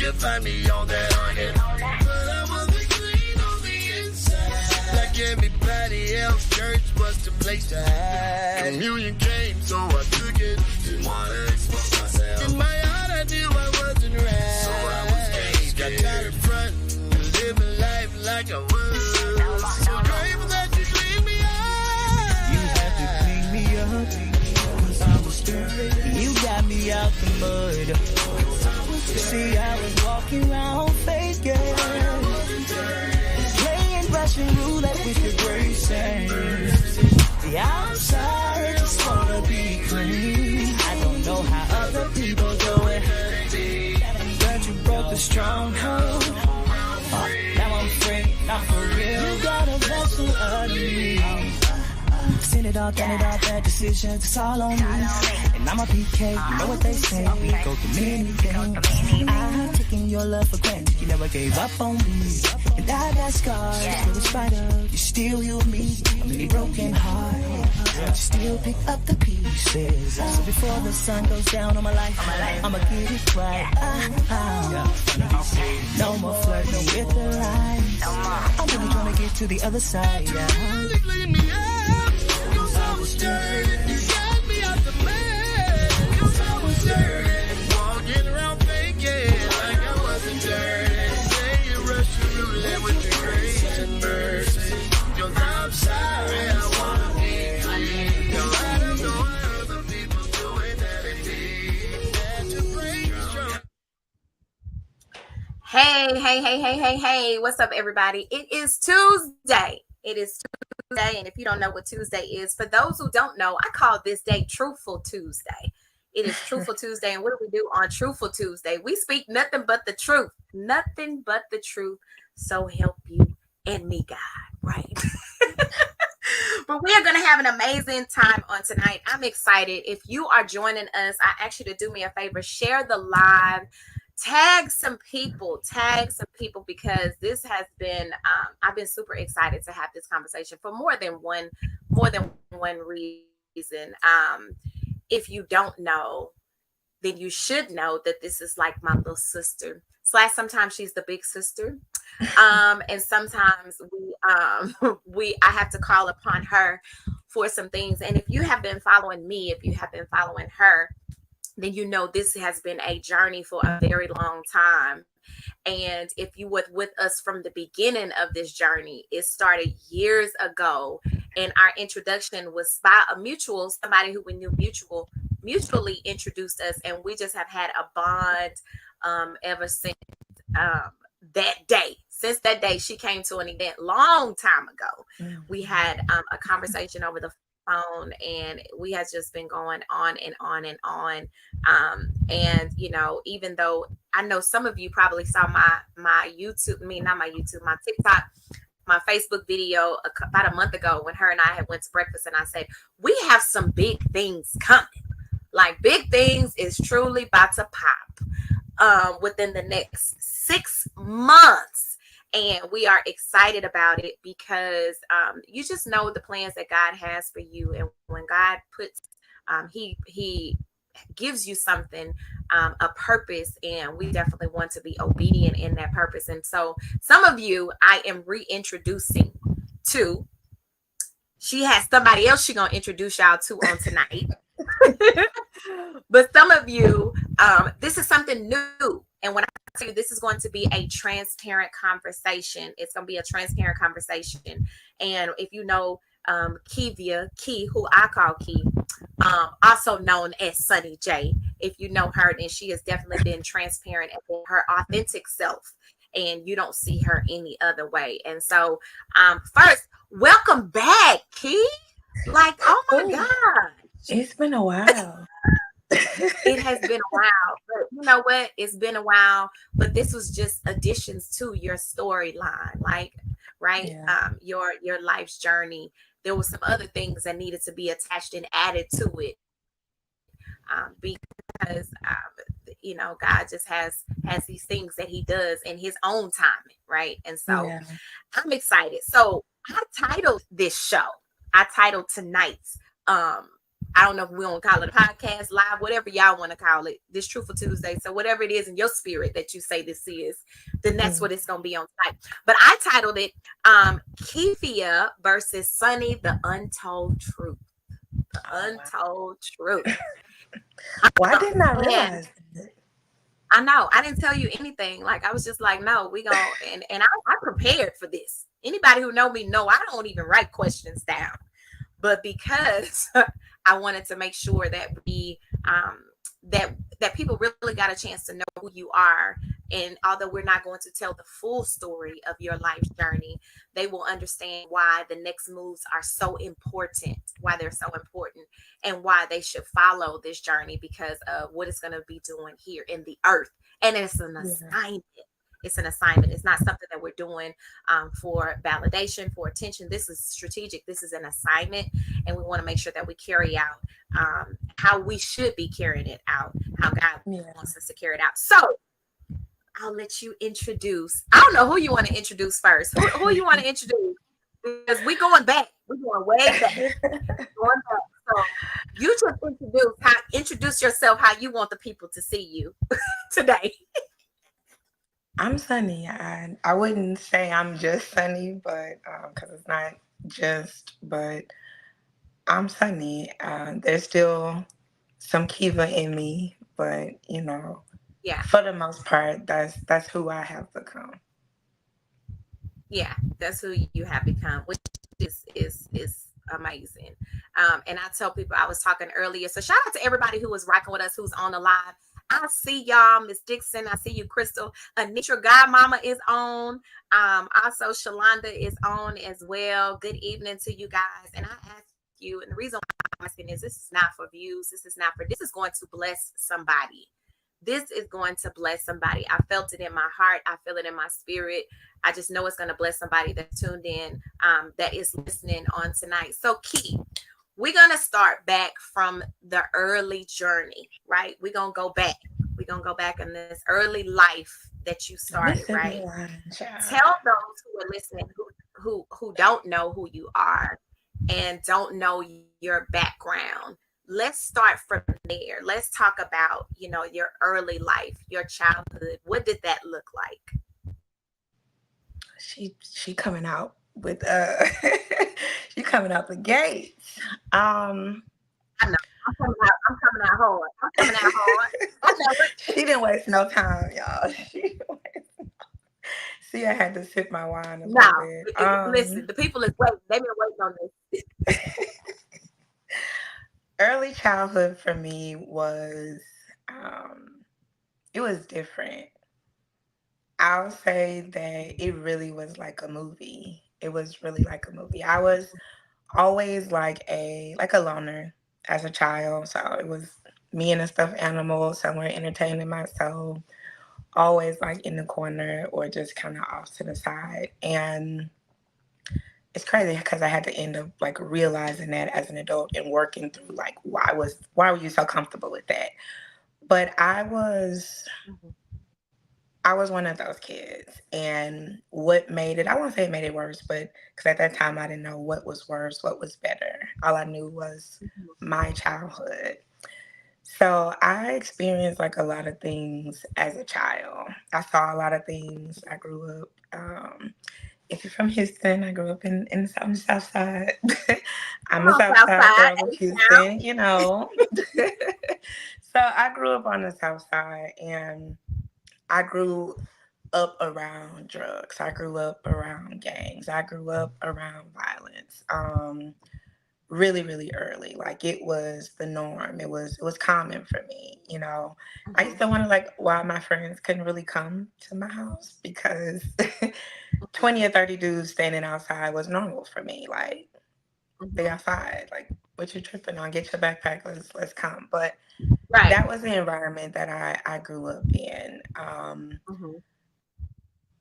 you find me on that onion. But I wasn't clean on the inside. Like everybody else, church was the place to hide. Communion came, so I took it. Didn't want to expose myself. In my heart, I knew I wasn't right. So I was caged. Got tired of fronting, living life like I was. So grateful that you cleaned me up. You had to clean me up, 'cause I was dirty. You got me out the mud. See, I was walking around faking, playing Russian roulette with your grace. The outside just wanna be clean. I don't know how other people do it, but you broke the stronghold. Now I'm free, not for real. You got a vessel of me. Seen it all, done it all, bad decisions, it's all on me. And I'm a PK, you know what they say, we go through many things. I'm taking your love for granted, you never gave up on me. And I got scars, but in spite of, you still heal me. I'm in a broken heart, but you still pick up the pieces. So before the sun goes down on my life, I'ma get it right. No more flirting with the lies. I'm really trying to get to the other side, Clean me up. I was dirty, you got me out the mess. 'Cause I was dirty, walking around faking like I wasn't dirty. Playing Russian roulette with your grace and mercy. 'Cause I'm sorry, I wanna be clean. No, I don't know how other people doing that indeed. That to break strong. Hey, what's up, everybody? It is Tuesday. It is Tuesday, and if you don't know what Tuesday is, for those who don't know, I call this day Truthful Tuesday. It is Truthful Tuesday, and what do we do on Truthful Tuesday? We speak nothing but the truth. Nothing but the truth. So help you and me, God, right? But we are going to have an amazing time on tonight. I'm excited. If you are joining us, I ask you to do me a favor, share the live. Tag some people, because this has been, I've been super excited to have this conversation for more than one reason. If you don't know, then you should know that this is like my little sister. / sometimes she's the big sister. And sometimes I have to call upon her for some things. And if you have been following me, if you have been following her, then you know this has been a journey for a very long time. And if you were with us from the beginning of this journey, it started years ago. And our introduction was by somebody who we knew mutually introduced us. And we just have had a bond ever since that day. Since that day, she came to an event long time ago. Mm-hmm. We had a conversation over the phone, and we have just been going on and on and on. And you know, even though I know some of you probably saw my TikTok, my Facebook video about a month ago when her and I had went to breakfast, and I said, we have some big things coming. Like, big things is truly about to pop within the next 6 months. And we are excited about it because you just know the plans that God has for you. And when God puts, he gives you something, a purpose, and we definitely want to be obedient in that purpose. And so some of you, I am reintroducing to. She has somebody else she's going to introduce y'all to on tonight. But some of you, this is something new. And when I tell you this is going to be a transparent conversation, it's going to be a transparent conversation. And if you know Kevia, who I call Key, also known as SunniJ, if you know her, then she has definitely been transparent and her authentic self. And you don't see her any other way. And so first, welcome back, Key. Like, oh my God. It's been a while. It has been a while, but you know what? It's been a while, but this was just additions to your storyline, like, right? Yeah. Your life's journey. There were some other things that needed to be attached and added to it, because you know, God just has these things that He does in His own timing, right? And so yeah. I'm excited. So I titled this show. I titled tonight's I don't know if we want to call it a podcast, live, whatever y'all want to call it. This Truthful Tuesday. So whatever it is in your spirit that you say this is, then that's Mm. what it's gonna be on tonight. But I titled it Kevia versus Sunni, the Untold Truth. The Oh wow. Untold Truth. Well, I did not And realize that. I know I didn't tell you anything. Like I was just like, no, we gonna and I prepared for this. Anybody who know me know I don't even write questions down. But because I wanted to make sure that we that people really got a chance to know who you are, and although we're not going to tell the full story of your life's journey, they will understand why the next moves are so important, why they're so important, and why they should follow this journey because of what it's going to be doing here in the earth. And it's an Yeah. assignment. It's an assignment. It's not something that we're doing for validation, for attention. This is strategic. This is an assignment, and we want to make sure that we carry out how we should be carrying it out, how God Yeah. wants us to carry it out. So I'll let you introduce. I don't know who you want to introduce first. Who you want to introduce? Because we're going back. We're going way back. Going back. So you just introduce yourself how you want the people to see you today. I'm Sunny. I wouldn't say I'm just Sunny, but because it's not just, but I'm Sunny. There's still some Kiva in me, but Yeah. for the most part, that's who I have become. Yeah, that's who you have become, which is amazing. And I tell people I was talking earlier. So shout out to everybody who was rocking with us, who's on the live. I see y'all, Miss Dixon. I see you, Crystal. Anitra Godmama is on. Also Shalonda is on as well. Good evening to you guys. And I ask you, and the reason why I'm asking is this is not for views. This is going to bless somebody. This is going to bless somebody. I felt it in my heart. I feel it in my spirit. I just know it's going to bless somebody that's tuned in, that is listening on tonight. So, Key, we're going to start back from the early journey, right? We're going to go back. We're going to go back in this early life that you Let me started, sit in right? line, child. Tell those who are listening who don't know who you are and don't know your background. Let's start from there. Let's talk about, your early life, your childhood. What did that look like? She coming out with she coming out the gates. I know. I'm coming out hard. I'm coming out hard. I know it. She didn't waste no time, y'all. See, I had to sip my wine a No, little bit. listen, the people is waiting. They've been waiting on this. Early childhood for me was it was different. I'll say that it really was like a movie. It was really like a movie. I was always like a loner as a child. So it was me and a stuffed animal somewhere entertaining myself, always like in the corner or just kind of off to the side. And it's crazy because I had to end up like realizing that as an adult and working through like why were you so comfortable with that? But I was one of those kids. And what made it, I won't say it made it worse, but because at that time I didn't know what was worse, what was better. All I knew was my childhood. So I experienced like a lot of things as a child. I saw a lot of things. I grew up, if you're from Houston, I grew up in the South Side. Come I'm a on, South Side Southside, girl of H-Town. Houston. So I grew up on the South Side and I grew up around drugs. I grew up around gangs. I grew up around violence. Really, really early. Like it was the norm. It was common for me. I used Mhm, to wonder like why my friends couldn't really come to my house because 20 or 30 dudes standing outside was normal for me. Like they mhm. outside. Like what you tripping on? Get your backpack. Let's come. But Right. that was the environment that I grew up in. Mhm,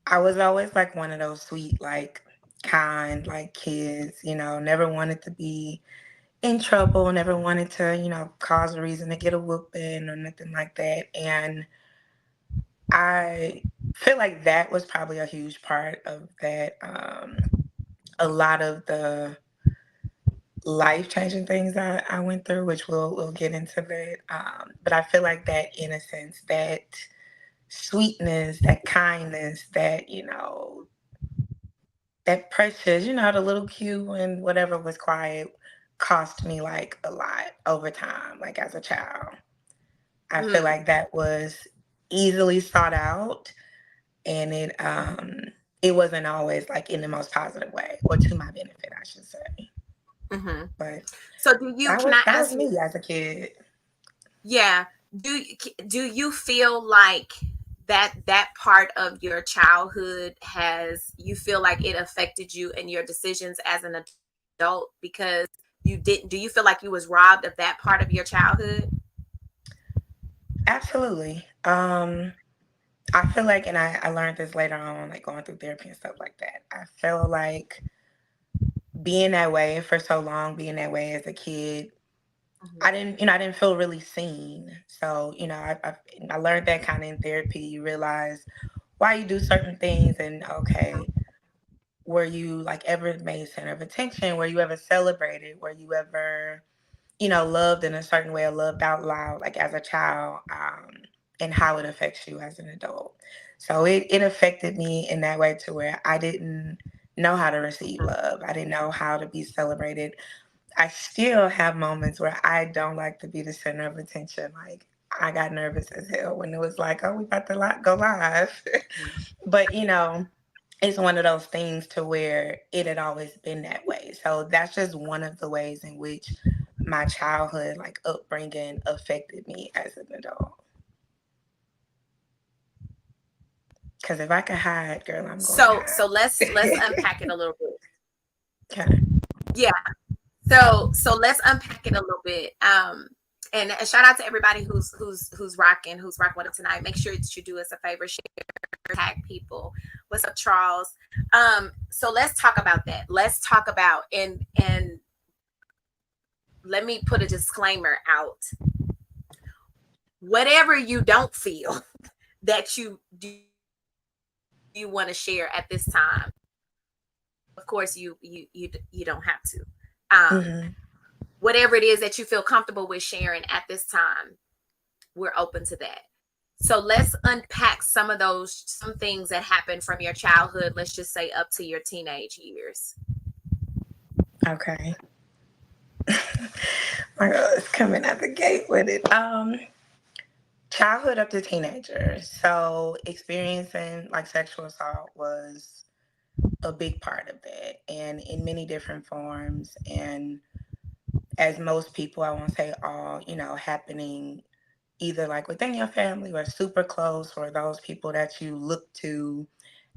I was always like one of those sweet, like kind, like kids, never wanted to be in trouble, never wanted to, cause a reason to get a whooping or nothing like that. And I feel like that was probably a huge part of that. A lot of the life changing things I went through, which we'll get into that. But I feel like that innocence, that sweetness, that kindness, that that precious, the little cue and whatever was quiet, cost me like a lot over time, like as a child. I feel Mm, like that was easily sought out, and it wasn't always like in the most positive way, or to my benefit, I should say. mm-hmm. But So that can was I that was ask you, me as a kid. yeah, do you feel like that part of your childhood has you feel like it affected you and your decisions as an adult because you didn't do you feel like you was robbed of that part of your childhood? Absolutely. I feel like, and I learned this later on, like going through therapy and stuff like that. I feel like being that way for so long, being that way as a kid, Hmm. I didn't feel really seen. So, I learned that kind of in therapy. You realize why you do certain things, and okay, were you like ever made center of attention? Were you ever celebrated? Were you ever, loved in a certain way or loved out loud, like as a child, and how it affects you as an adult? So it affected me in that way to where I didn't know how to receive love. I didn't know how to be celebrated. I still have moments where I don't like to be the center of attention. Like I got nervous as hell when it was like, oh, we about to go live. But it's one of those things to where it had always been that way. So that's just one of the ways in which my childhood, like upbringing, affected me as an adult. Because if I could hide, girl, I'm going to So let's hide. unpack it a little bit. Okay. Yeah. So let's unpack it a little bit. And a shout out to everybody who's rocking with it tonight. Make sure that you do us a favor, share, tag people. What's up, Charles? So let's talk about that. Let's talk about and let me put a disclaimer out. Whatever you don't feel that you do you want to share at this time, of course you don't have to. Hmm. Whatever it is that you feel comfortable with sharing at this time, we're open to that. So let's unpack some things that happened from your childhood, let's just say up to your teenage years. Okay. My girl is coming out the gate with it. Childhood up to teenager. So experiencing like sexual assault was a big part of that, and in many different forms. And as most people, I won't say all, happening either like within your family or super close, or those people that you look to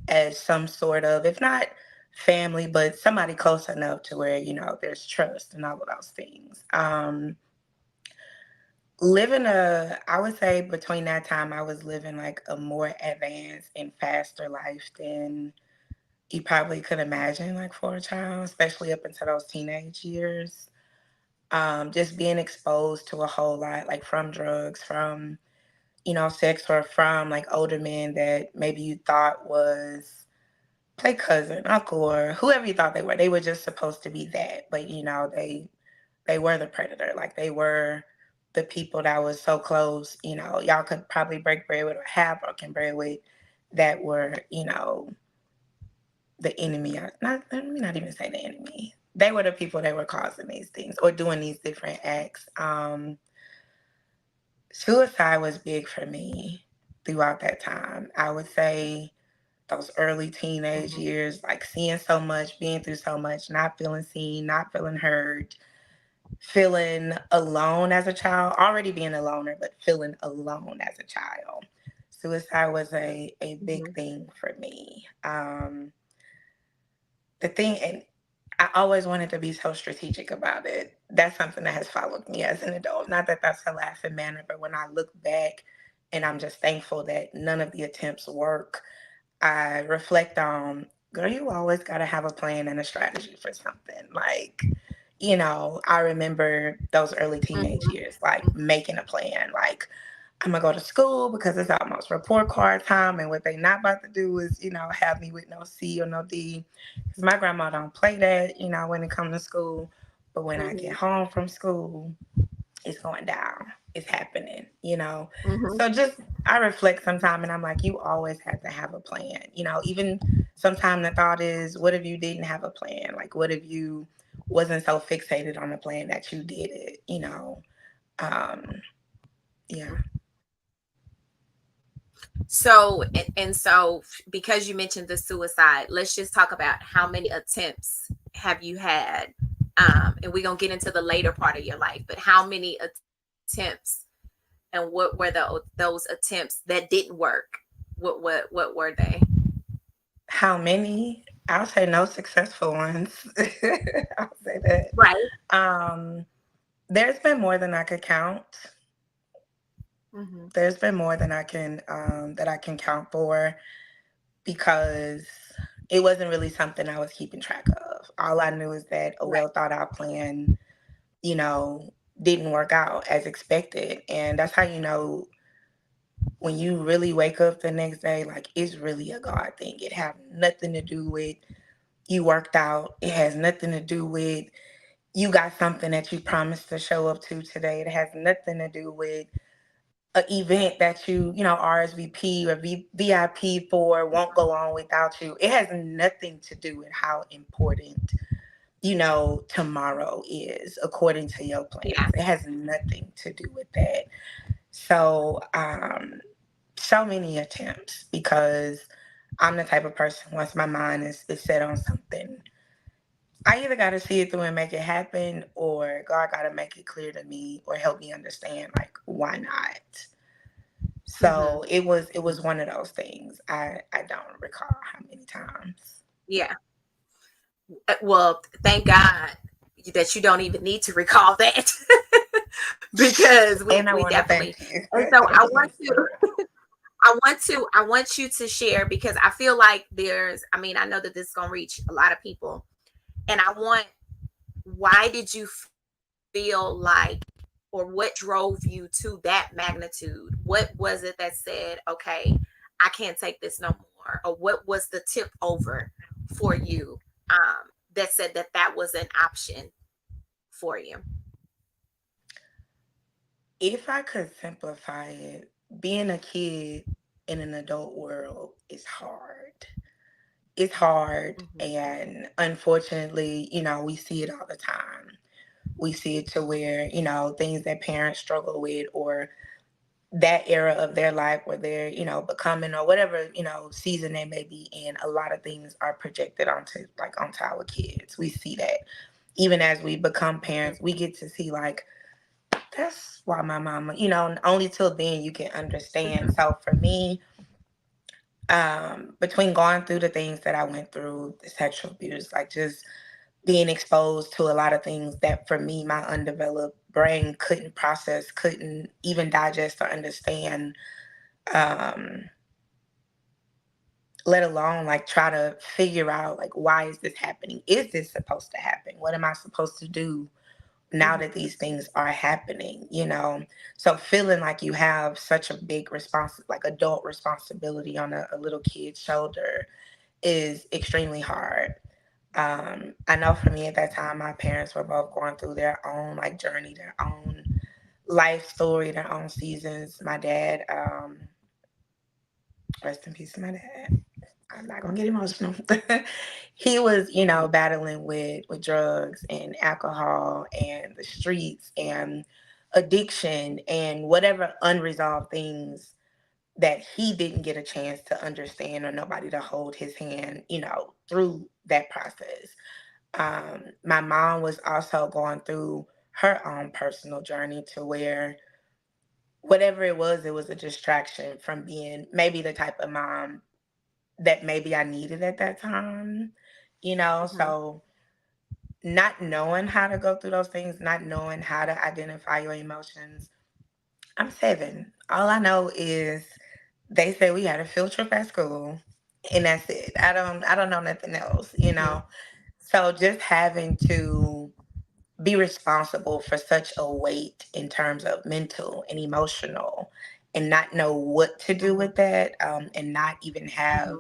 as some sort of, if not family, but somebody close enough to where, there's trust and all of those things. I would say between that time, I was living like a more advanced and faster life than you probably could imagine, like for a child, especially up into those teenage years. Just being exposed to a whole lot, like from drugs, from, sex, or from like older men that maybe you thought was play cousin, uncle, or whoever you thought they were. They were just supposed to be that, but they were the predator. Like they were the people that was so close. Y'all could probably break bread with or have broken bread with, that were the enemy. Not let me not even say the enemy. They were the people that were causing these things or doing these different acts. Suicide was big for me throughout that time. I would say those early teenage Mhm. years, like seeing so much, being through so much, not feeling seen, not feeling heard, feeling alone as a child, already being a loner, but feeling alone as a child. Suicide was a big Mhm. thing for me. The thing, and I always wanted to be so strategic about it. That's something that has followed me as an adult. Not that that's a laughing manner, but when I look back and I'm just thankful that none of the attempts work, I reflect on, girl, you always got to have a plan and a strategy for something. Like, I remember those early teenage Mhm. years, like making a plan. Like, I'm gonna go to school because it's almost report card time, and what they not about to do is, have me with no C or no D, because my grandma don't play that, when it comes to school. But when I get Mhm. home from school, it's going down. It's happening, you know. Mhm. So just I reflect sometime and I'm like, you always have to have a plan. You know, even sometimes the thought is, what if you didn't have a plan? Like what if you wasn't so fixated on the plan that you did it, you know? Um, yeah. So and so because you mentioned the suicide, let's just talk about how many attempts have you had, and we're gonna get into the later part of your life, but how many attempts and what were those attempts that didn't work? What were they? How many? I'll say no successful ones. I'll say that. Right. Um, there's been more than I could count. Mm-hmm. There's been more than I can that I can count for because it wasn't really something I was keeping track of. All I knew is that a Right. well thought out plan, you know, didn't work out as expected. And that's how you know when you really wake up the next day, like it's really a God thing. It have nothing to do with you worked out. It has nothing to do with you got something that you promised to show up to today. It has nothing to do with an event that you know, RSVP or VIP for won't go on without you. It has nothing to do with how important, you know, tomorrow is according to your Yeah. plans. It has nothing to do with that. So, so many attempts because I'm the type of person once my mind is set on something, I either got to see it through and make it happen, or God got to make it clear to me or help me understand, like, why not? Mm-hmm. So it was one of those things. I don't recall how many times. Yeah. Well, thank God that you don't even need to recall that because we And I we want to definitely. thank you. And so For real. I want you to share because I feel like there's, I mean, I know that this is going to reach a lot of people, and I want, why did you feel like, or what drove you to that magnitude? What was it that said, okay, I can't take this no more? Or what was the tip over for you, that said that that was an option for you? If I could simplify it, being a kid in an adult world is hard. It's hard, Mm-hmm. and unfortunately, you know, we see it all the time. We see it to where, you know, things that parents struggle with or that era of their life where they're, you know, becoming or whatever, you know, season they may be in, a lot of things are projected onto onto our kids. We see that. Even as we become parents, we get to see like that's why my mama, you know, and only till then you can understand. So for me, between going through the things that I went through, the sexual abuse, like just being exposed to a lot of things that for me my undeveloped brain couldn't process, couldn't even digest or understand, um let alone like try to figure out like why is this happening, is this supposed to happen, what am I supposed to do now Mm-hmm. that these things are happening, you know. So feeling like you have such a big like adult responsibility on a little kid's shoulder is extremely hard. I know for me at that time, my parents were both going through their own like journey, their own life story, their own seasons. My dad, rest in peace to my dad. I'm not gonna get emotional. He was, you know, Mm-hmm. battling with drugs and alcohol and the streets and addiction and whatever unresolved things that he didn't get a chance to understand or nobody to hold his hand, you know, through that process. My mom was also going through her own personal journey to where whatever it was a distraction from being maybe the type of mom that maybe I needed at that time, you know? Mm-hmm. So not knowing how to go through those things, not knowing how to identify your emotions. I'm 7. All I know is they said we had a field trip at school and that's it. I don't know nothing else, you Mm-hmm. know? So just having to be responsible for such a weight in terms of mental and emotional and not know what to do Mm-hmm. with that, and not even have Mm-hmm.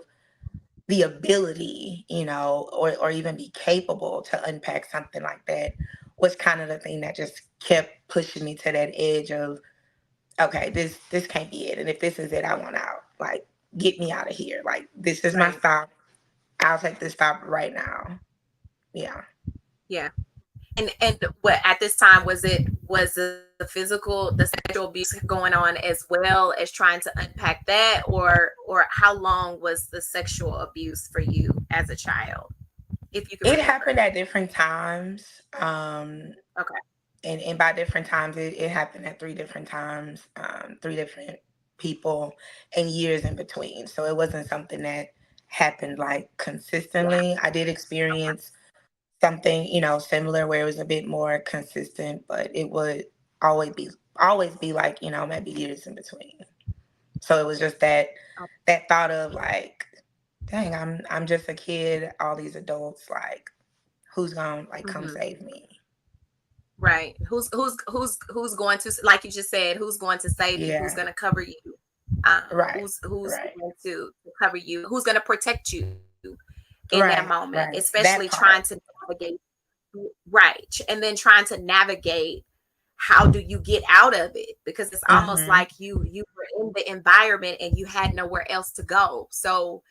the ability, you know, or even be capable to unpack something like that was kind of the thing that just kept pushing me to that edge of, okay, this can't be it. And if this is it, I want out. Like, get me out of here. Like, this is my Right. stop. I'll take this stop right now. Yeah. Yeah. And what at this time was the physical, the sexual abuse going on as well as trying to unpack that, or how long was the sexual abuse for you as a child, if you can It remember? happened at different times. Okay. And by different times, it happened at three different times, three different people, and years in between. So it wasn't something that happened like Yeah. consistently. I did Okay. experience something, similar where it was a bit more consistent, but it would always be always be like, maybe years in between. So it was just that thought of like, dang, I'm just a kid, all these adults, like, who's gonna like come Mm-hmm. save me? Right. Who's going to, like you just said, who's going to save you? Who's Yeah. going to cover you? Right. Who's Right. going to cover you? Who's going to protect you in that moment? Right. Right. Especially That trying to part. navigate, right, and then trying to navigate, how do you get out of it? Because it's almost Hmm. like you were in the environment and you had nowhere else to go. So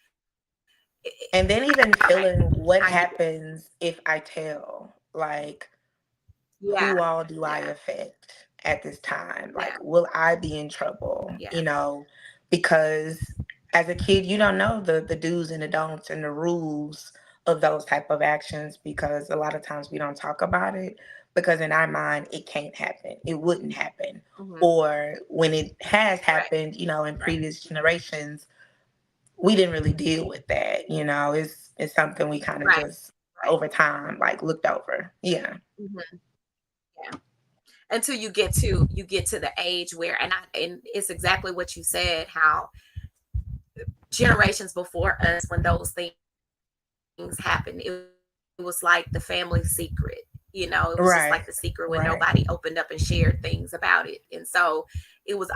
And then even okay, feeling I what get it. happens if I tell, like, Yeah, who all do I yeah, affect at this time? yeah. Like, will I be in trouble? Yeah. Because as a kid, you don't know the do's and the don'ts and the rules of those type of actions, because a lot of times we don't talk about it, because in our mind it can't happen. It wouldn't happen. Hmm. Or when it has Right. happened, in Right. previous generations, we didn't really deal with that. It's something we kind of Right. just Right. over time like looked over. Yeah. Hmm. Yeah. Until you get to the age where, and it's exactly what you said, how generations before us, when those things happened, it was like the family secret. It was just like the secret when nobody Right. opened up and Right. shared things about it. And so it was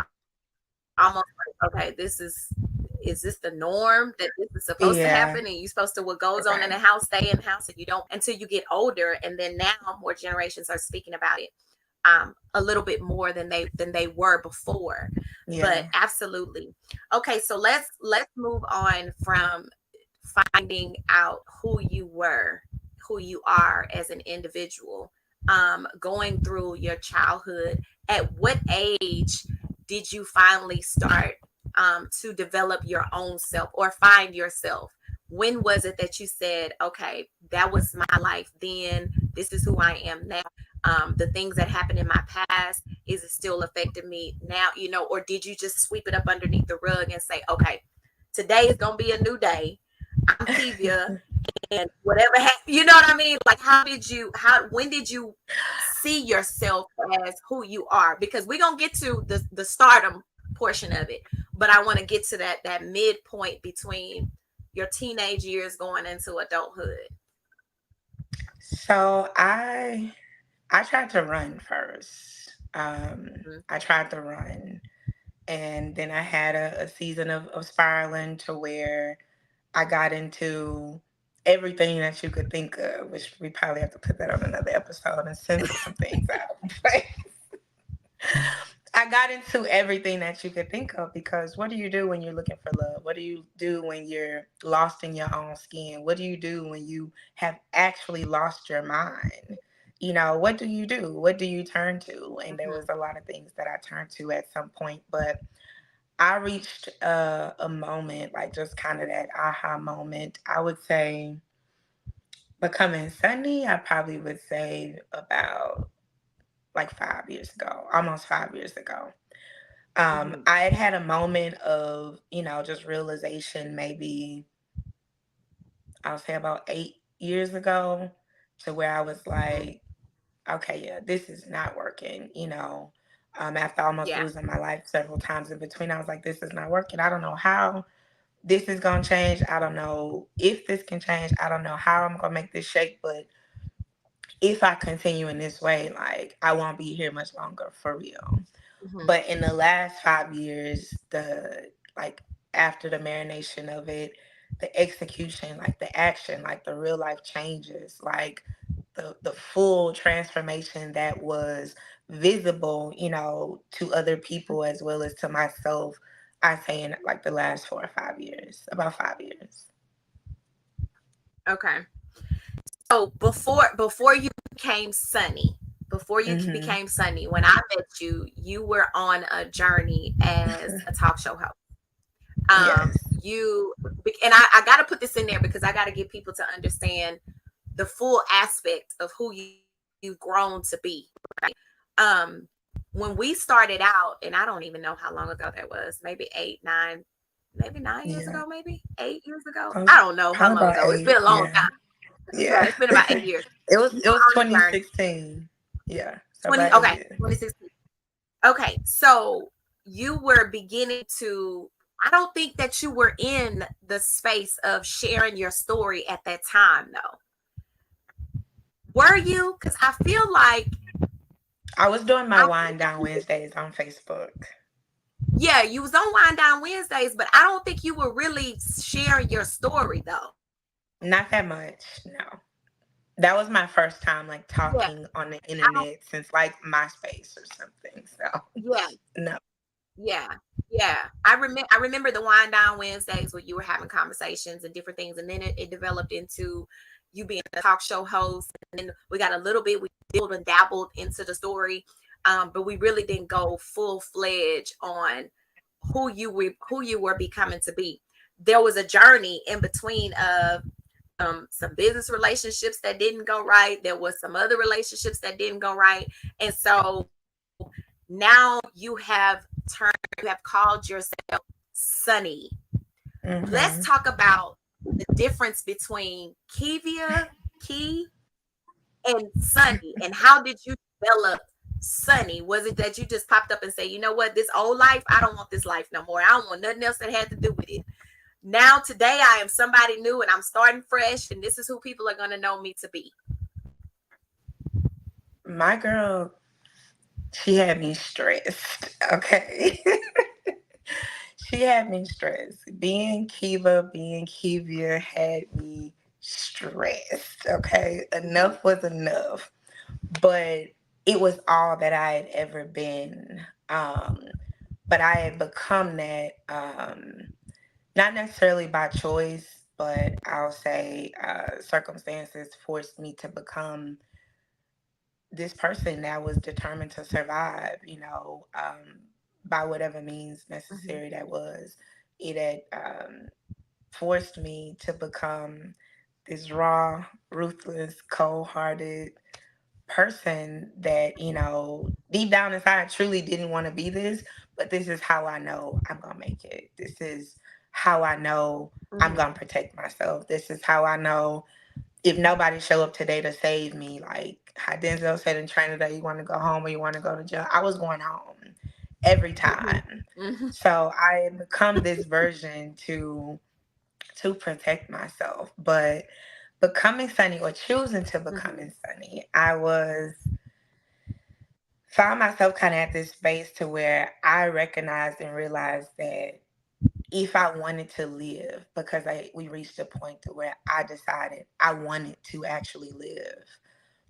almost like, okay, is this the norm, that this is supposed to happen, and you're supposed to, what goes Yeah. on in the house, stay in the house, and you don't, until you get older. And then now more generations are speaking about it, a little bit more than they were before. But Yeah. absolutely. Okay, so let's move on from finding out who you are as an individual, going through your childhood. At what age did you finally start, to develop your own self or find yourself? When was it that you said, okay, that was my life then, this is who I am now? The things that happened in my past, is it still affecting me now? Or did you just sweep it up underneath the rug and say, okay, today is gonna be a new day, I'm Kevia, and whatever you know what I mean? Like, when did you see yourself as who you are? Because we're gonna get to the stardom portion of it, but I want to get to that midpoint between your teenage years going into adulthood. So I tried to run first. Mm-hmm. I tried to run, and then I had a season of spiraling to where I got into everything that you could think of, which we probably have to put that on another episode and censor some things out. But I got into everything that you could think of, because what do you do when you're looking for love? What do you do when you're lost in your own skin? What do you do when you have actually lost your mind? What do you do? What do you turn to? And there was Mm-hmm. a lot of things that I turned to at some point, but I reached a moment, like just kind of that aha moment. I would say becoming Sunni, I probably would say about like 5 years ago, almost 5 years ago. Mm-hmm. I had a moment of, just realization, maybe I'll say about 8 years ago, to where I was Mm-hmm. like, okay, yeah, this is not working, after almost Yeah. losing my life several times in between. I was like, this is not working. I don't know how this is going to change. I don't know if this can change. I don't know how I'm going to make this shake, but if I continue in this way, like, I won't be here much longer for real. Mm-hmm. But in the last 5 years, like after the marination of it, the execution, like the action, like the real life changes, like the full transformation that was visible, to other people as well as to myself. I say in like the last 4 or 5 years, about 5 years. Okay. So before you became Sunny, before you Hmm. became Sunny, when I met you, you were on a journey as a talk show host. Yes. You and I got to put this in there because I got to get people to understand the full aspect of who you've grown to be. Right? Um, when we started out, and I don't even know how long ago that was, maybe 8, 9, maybe 9 years Yeah. ago, maybe 8 years ago. I was I don't know how probably long about ago. It's been eight. a long Yeah. time. Yeah, Yeah. it's been about 8 years. It was On the journey. 2016. Yeah. So 20, about okay, 8 years. 2016. Okay, so you were beginning to, I don't think that you were in the space of sharing your story at that time, though. Were you? Because I feel like, I was doing my I, wind down Wednesdays on Facebook. yeah, you was on Wind Down Wednesdays, but I don't think you were really sharing your story, though. Not that much, no. That was my first time like Yeah, talking on the I don't, internet since like MySpace or something. So yeah, no. yeah, yeah. I remember the Wind Down Wednesdays where you were having conversations and different things, and then it developed into you being a talk show host, and then we got a little bit, we dibbled and dabbled into the story, but we really didn't go full fledged on who you were becoming to be. There was a journey in between of some business relationships that didn't go right. There was some other relationships that didn't go right, and so now you have called yourself Sunny. Let's Hmm. talk about the difference between Kevia, Key, and Sunny, and how did you develop Sunny? Was it that you just popped up and say, you know what, this old life, I don't want this life no more. I don't want nothing else that had to do with it. Now today I am somebody new and I'm starting fresh, and this is who people are gonna know me to be. My girl, she had me stressed. Okay. She had me stressed. Being Kiva, being Kevia had me stressed. Okay. Mm-hmm, Enough was enough. But it was all that I had ever been. But I had become that, not necessarily by choice, but I'll say circumstances forced me to become this person that was determined to survive, by whatever means mm-hmm, necessary that was. It had forced me to become this raw, ruthless, cold hearted person that, deep down inside, I truly didn't want to be this, but this is how I know I'm going to make it. This is how I know I'm mm-hmm, going to protect myself. This is how I know if nobody show up today to save me, like how Denzel said in Training Day, you want to go home or you want to go to jail. I was going home every mm-hmm, time. mm-hmm, So I had become this version to protect myself. But becoming Sunny or choosing to mm-hmm, becoming Sunny, I was found myself kind of at this space to where I recognized and realized that if I wanted to live, because we reached a point to where I decided I wanted to actually live.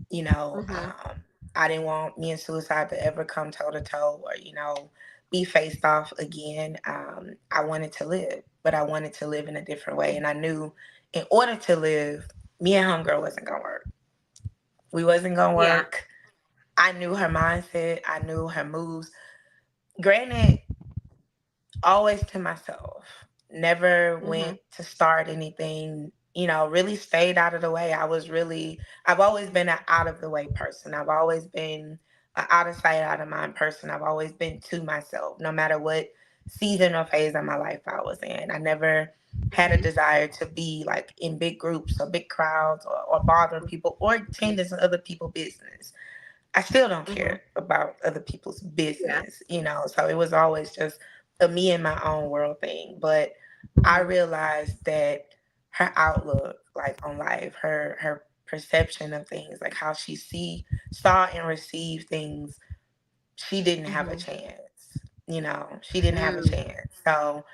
You know, mm-hmm, I didn't want me and suicide to ever come toe to toe or, be faced off again. I wanted to live, but I wanted to live in a different way. And I knew in order to live, me and Homegirl wasn't going to work. We wasn't going to yeah, work. I knew her mindset. I knew her moves. Granted, always to myself. Never mm-hmm, went to start anything, really stayed out of the way. I've always been an out of the way person. I've always been an out of sight, out of mind person. I've always been to myself, no matter what season or phase of my life I was in. I never had a mm-hmm, desire to be like in big groups or big crowds or bothering people or tending to other people's business. I still don't mm-hmm, care about other people's yeah, business, So it was always just a me and my own world thing. But I mm-hmm, realized that her outlook, like on life, her perception of things, like how she saw and received things, she didn't have a mm-hmm, chance. She didn't have a mm, chance. So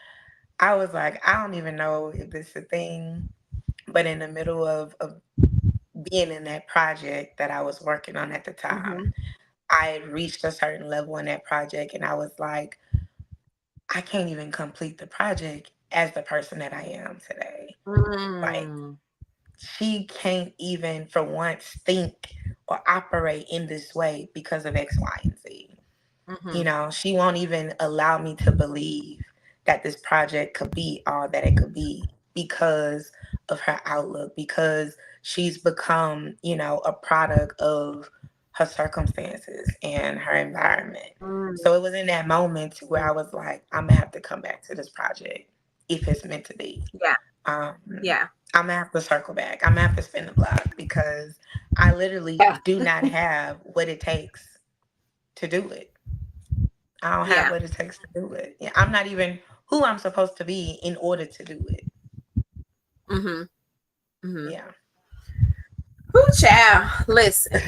I was like, I don't even know if this is a thing, but in the middle of being in that project that I was working on at the Mm-hmm. time, I had reached a certain level in that project, and I was like, I can't even complete the project as the person that I am today. Like, Mm. she can't even for once think or operate in this way because of X, Y, and Z. You Mm-hmm. know, she won't even allow me to believe that this project could be all that it could be because of her outlook, because she's become, you know, a product of her circumstances and her environment. Mm. So it was in that moment where I was like, I'm gonna have to come back to this project if it's meant to be. Yeah. Um, Yeah. I'm gonna have to circle back. I'm gonna have to spin the block because I literally Yeah. do not have what it takes to do it. I don't have Yeah. what it takes to do it. Yeah, I'm not even who I'm supposed to be in order to do it. Mm-hmm. Mm-hmm. Yeah. Who child? Listen.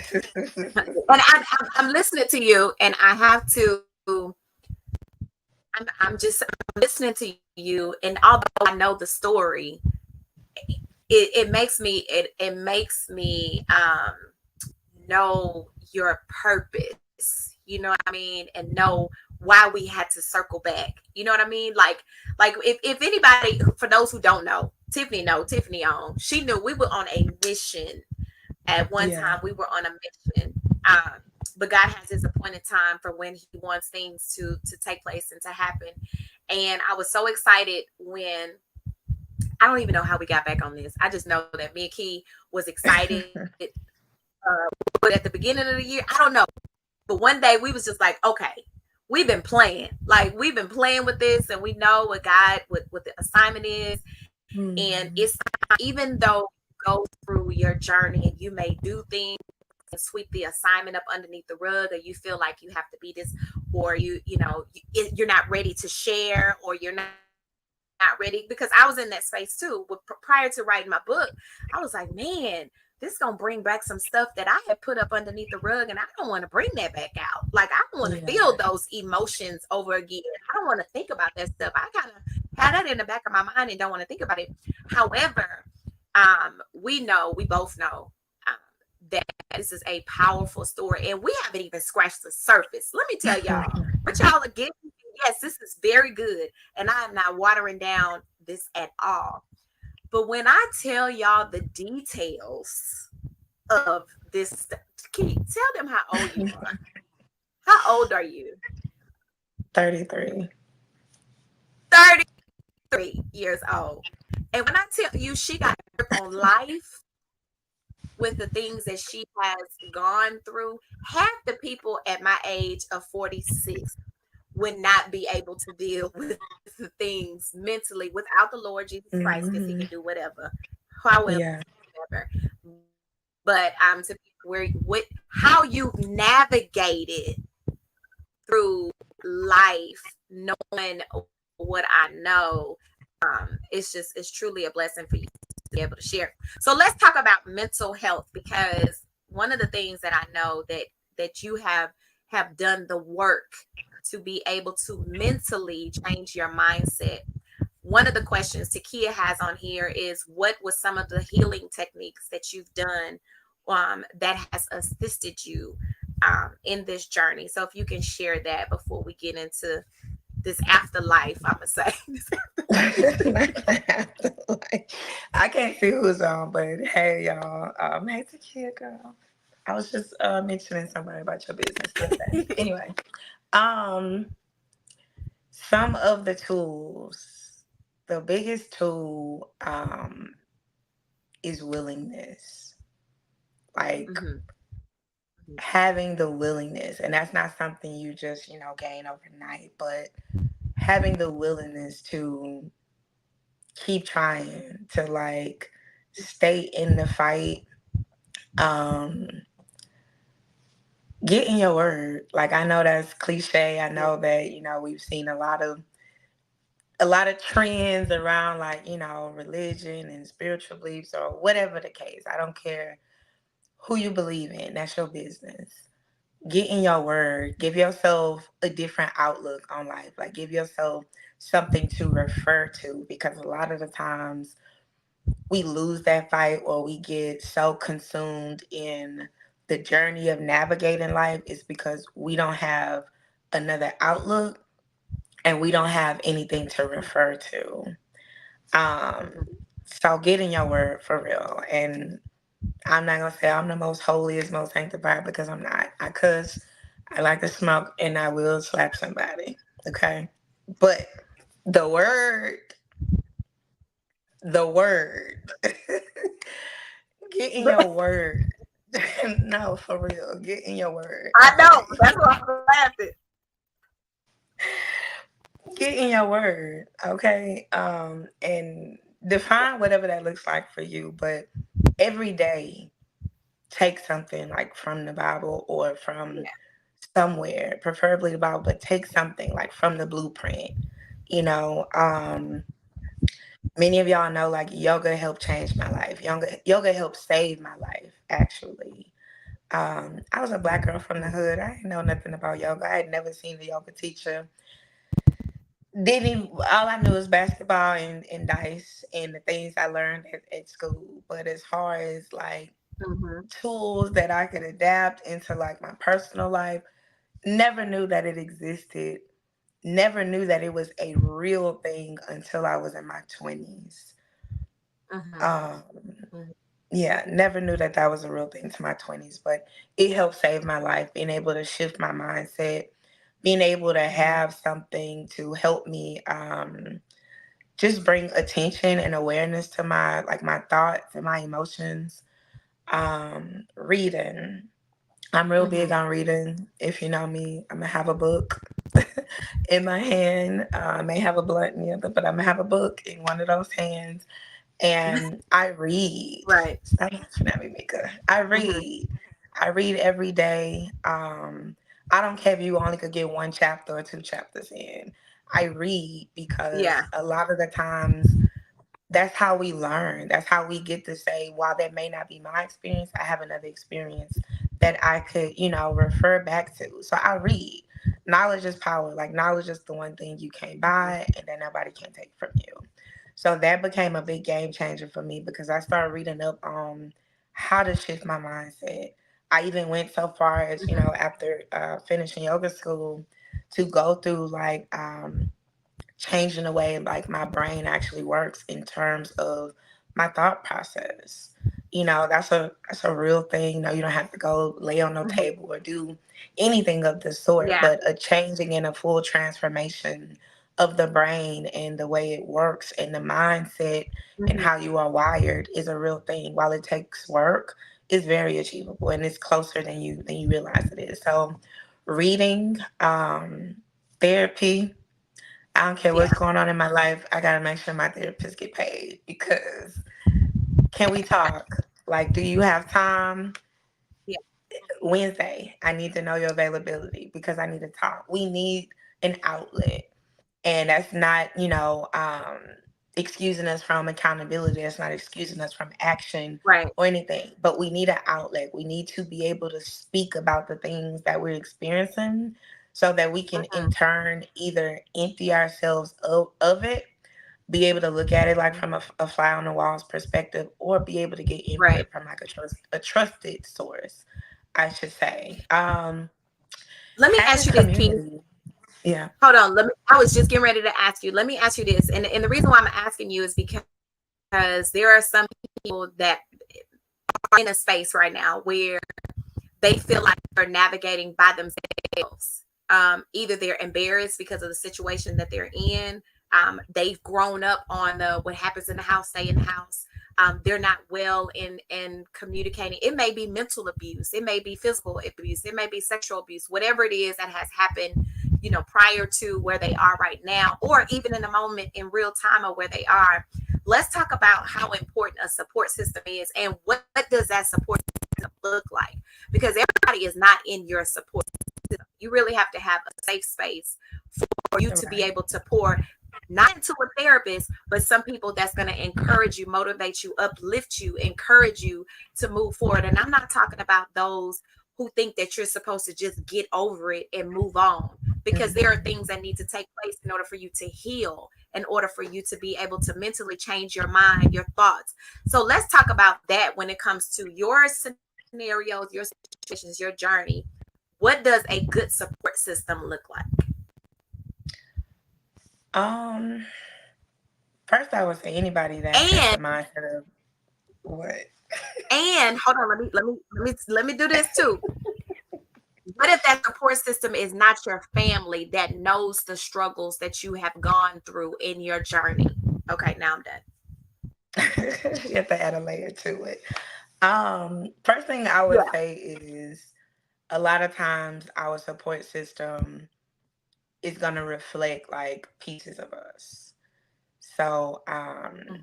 And I'm listening to you, and I have to. I'm listening to you, and although I know the story, it makes me know your purpose. You know what I mean, and know why we had to circle back. You know what I mean? Like if anybody, for those who don't know, Tiffany know Tiffany on. She knew we were on a mission at one Yeah. time. We were on a mission. Um, but God has His appointed time for when He wants things to take place and to happen. And I was so excited when I don't even know how we got back on this. I just know that me and Key was excited. But at the beginning of the year, I don't know. But one day we was just like, okay, we've been playing. Like we've been playing with this, and we know what God, what the assignment is. And Mhm. it's even though you go through your journey and you may do things and sweep the assignment up underneath the rug, or you feel like you have to be this, or you're not ready to share, or you're not ready, because I was in that space too. Prior to writing my book, I was like, man, this gonna bring back some stuff that I had put up underneath the rug, and I don't want to bring that back out. Like I don't want to feel those Yeah. emotions over again. I don't want to think about that stuff. I kind of had that in the back of my mind and don't want to think about it. However, we both know um, that this is a powerful story, and we haven't even scratched the surface. Let me tell y'all, what y'all are getting. Yes, this is very good, and I am not watering down this at all. But when I tell y'all the details of this, can you tell them how old you are? How old are you? 33. 33 years old. And when I tell you she got a grip on life with the things that she has gone through, half the people at my age of 46 would not be able to deal with the things mentally without the Lord Jesus Christ, because He can do Hmm. whatever, however, Yeah. whatever. But to where what how you navigated through life, knowing what I know, it's truly a blessing for you to be able to share. So let's talk about mental health, because one of the things that I know that you have done the work to be able to mentally change your mindset. One of the questions Takia has on here is, what was some of the healing techniques that you've done that has assisted you in this journey? So if you can share that before we get into this afterlife, I'm gonna say. Like, I can't see who's on, but hey, y'all. Hey, Takia, girl. I was just mentioning somebody about your business the other day. Anyway, um, some of the tools, the biggest tool, is willingness. Like Mm-hmm. having the willingness, and that's not something you just, you know, gain overnight, but having the willingness to keep trying to like stay in the fight. um get in your word. Like, I know that's cliche. I Yeah. know that, you know, we've seen a lot of trends around, like, you know, religion and spiritual beliefs or whatever the case. I don't care who you believe in. That's your business. Get in your word. Give yourself a different outlook on life. Like, give yourself something to refer to, because a lot of the times we lose that fight or we get so consumed in the journey of navigating life is because we don't have another outlook and we don't have anything to refer to. Um, Mhm. so get in your word for real. And I'm not gonna say I'm the most holiest, most sanctified because I'm not. I cuss, I like to smoke, and I will slap somebody. Okay, but the word, the word, get in your word. No, for real, get in your word. I know. Okay, That's why I'm laughing. get in your word. Okay, and define whatever that looks like for you. But every day, take something like from the Bible or from Yeah. somewhere, preferably the Bible, but take something like from the blueprint. You know, many of y'all know like yoga helped change my life. Yoga helped save my life, actually. I was a black girl from the hood. I didn't know nothing about yoga. I had never seen a yoga teacher. Didn't even, all I knew was basketball and dice and the things I learned at school. But as far as like Mm-hmm. tools that I could adapt into like my personal life, never knew that it existed. Never knew that it was a real thing until I was in my 20s. Mm-hmm. Um, yeah, never knew that that was a real thing to my 20s, but it helped save my life, being able to shift my mindset, being able to Mm-hmm. have something to help me just bring attention and awareness to my like my thoughts and my emotions. Reading. I'm real big Mm-hmm. on reading. If you know me, I'm gonna have a book in my hand. I may have a blunt in the other, but I'm gonna have a book in one of those hands. And I read. Right. Stop laughing at me, Mika. I Mm-hmm. read. I read every day. I don't care if you only could get one chapter or two chapters in. I read Yeah. because a lot of the times that's how we learn. That's how we get to say, while that may not be my experience, I have another experience that I could, refer back to. So I read. Knowledge is power. Like, knowledge is the one thing you can't buy and that nobody can take from you. So that became a big game changer for me because I started reading up on how to shift my mindset. I even went so far as, Mm-hmm. after finishing yoga school to go through like changing the way like my brain actually works in terms of my thought process. That's a real thing. No, you don't have to go lay on no Mm-hmm. table or do anything of the sort, Yeah. but a changing and a full transformation of the brain and the way it works and the mindset and Mm-hmm. how you are wired is a real thing. While it takes work, it's very achievable and it's closer than you realize it is. So reading, therapy, I don't care what's Yeah. going on in my life. I gotta make sure my therapist get paid because can we talk? Like, do you have time Yeah. Wednesday? I need to know your availability because I need to talk. We need an outlet. And that's not, excusing us from accountability. That's not excusing us from action Right. or anything. But we need an outlet. We need to be able to speak about the things that we're experiencing so that we can in Mm-hmm. turn either empty ourselves of it, be able to look at it like from a fly on the walls perspective, or be able to get Right. input from like a trusted source, I should say. Let me Having ask you this, King. community. Yeah. Hold on. I was just getting ready to ask you. Let me ask you this. And the reason why I'm asking you is because there are some people that are in a space right now where they feel like they're navigating by themselves. Either they're embarrassed because of the situation that they're in. They've grown up on the what happens in the house, stay in the house. They're not well in communicating. It may be mental abuse, it may be physical abuse, it may be sexual abuse, whatever it is that has happened, prior to where they are right now, or even in the moment in real time of where they are. Let's talk about how important a support system is and what does that support system look like, because everybody is not in your support system. You really have to have a safe space for you to be Right. able to pour not into a therapist, but some people that's going to encourage you, motivate you, uplift you, encourage you to move forward. And I'm not talking about those who think that you're supposed to just get over it and move on, because there are things that need to take place in order for you to heal, in order for you to be able to mentally change your mind, your thoughts. So let's talk about that when it comes to your scenarios, your situations, your journey. What does a good support system look like? Um, First I would say anybody that has the And mindset of what? hold on, let me do this too. What if that support system is not your family that knows the struggles that you have gone through in your journey? Okay, now I'm done. You have to add a layer to it. First thing I would Yeah. say is a lot of times our support system is gonna reflect like pieces of us. So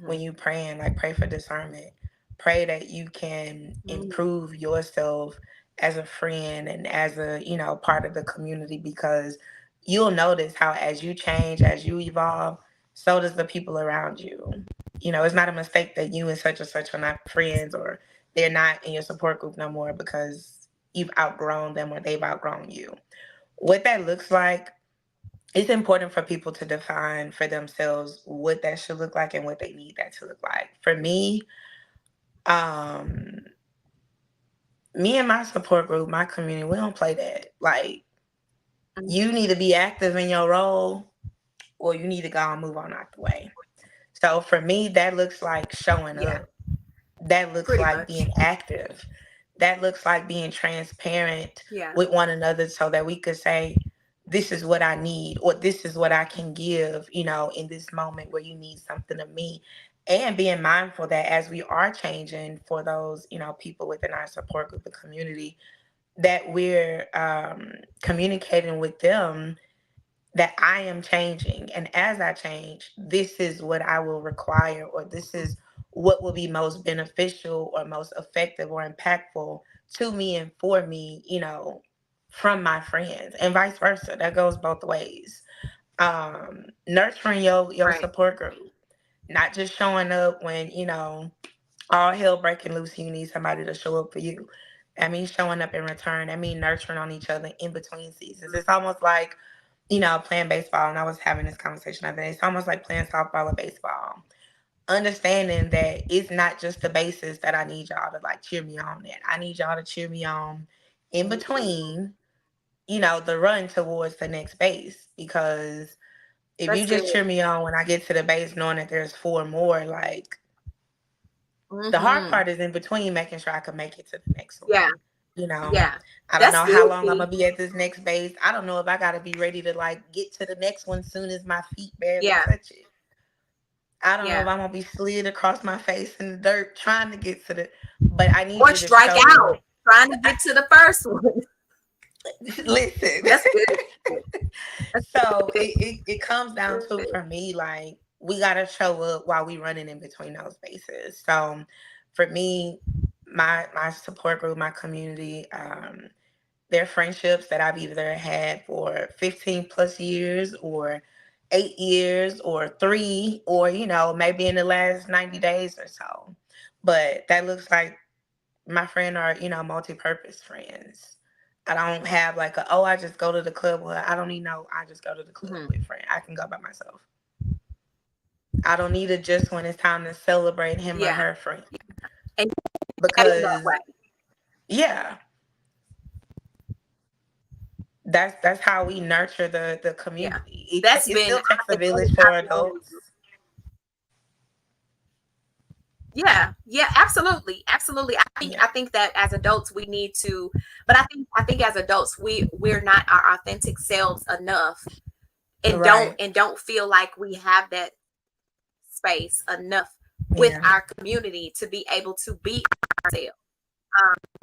when you praying, like pray for discernment. Pray that you can Mm-hmm. improve yourself as a friend and as a, part of the community, because you'll notice how as you change, as you evolve, so does the people around you. It's not a mistake that you and such are not friends, or they're not in your support group no more because you've outgrown them or they've outgrown you. What that looks like, it's important for people to define for themselves what that should look like and what they need that to look like. For me, um, me and my support group, my community, we don't play that. Like, you need to be active in your role, or you need to go and move on out the way. So for me, that looks like showing Yeah, up. That looks pretty like much. being active. That looks like being transparent Yeah. with one another so that we could say, this is what I need, or this is what I can give, in this moment where you need something of me. And being mindful that as we are changing for those, people within our support group and community, that we're communicating with them that I am changing. And as I change, this is what I will require, or this is what will be most beneficial or most effective or impactful to me and for me, from my friends, and vice versa. That goes both ways. Nurturing your Right. support group, not just showing up when, all hell breaking loose, you need somebody to show up for you. I mean, showing up in return. I mean, nurturing on each other in between seasons. It's almost like, playing baseball. And I was having this conversation the other day. It's almost like playing softball or baseball. Understanding that it's not just the bases that I need y'all to like cheer me on at. I need y'all to cheer me on in between, the run towards the next base. Because if you That's just good. cheer me on when I get to the base, knowing that there's four more, like, the hard Mm-hmm. part is in between, making sure I can make it to the next Yeah. one. You know, Yeah. I don't That's know good, how long I'm T. gonna be at this next base. I don't know if I gotta be ready to like get to the next one soon as my feet barely Yeah. touch it. I don't know if Yeah. I'm gonna be slid across my face in the dirt trying to get to the, but I need Or you to strike show out up. trying to get to the first one. Listen. That's good. That's So good. it comes down to, for me, like, we gotta show up while we running in between those spaces. So for me, my support group, my community, they're friendships that I've either had for 15 plus years, or 8 years, or three, or maybe in the last 90 days or so. But that looks like my friend are, multi-purpose friends. I don't have like I just go to the club with. I don't need no, I just go to the club Mhm. with friend. I can go by myself. I don't need it just when it's time to celebrate him or Yeah. her friend. And that Because way. yeah, that's how we nurture the Yeah. community. That's It been still takes a I've village noticed, for I've adults. noticed. Yeah, yeah, absolutely, absolutely. Yeah. I think that as adults we need to, but I think as adults we're not our authentic selves enough, and don't Right. and don't feel like we have that space enough with Yeah. our community to be able to be ourselves,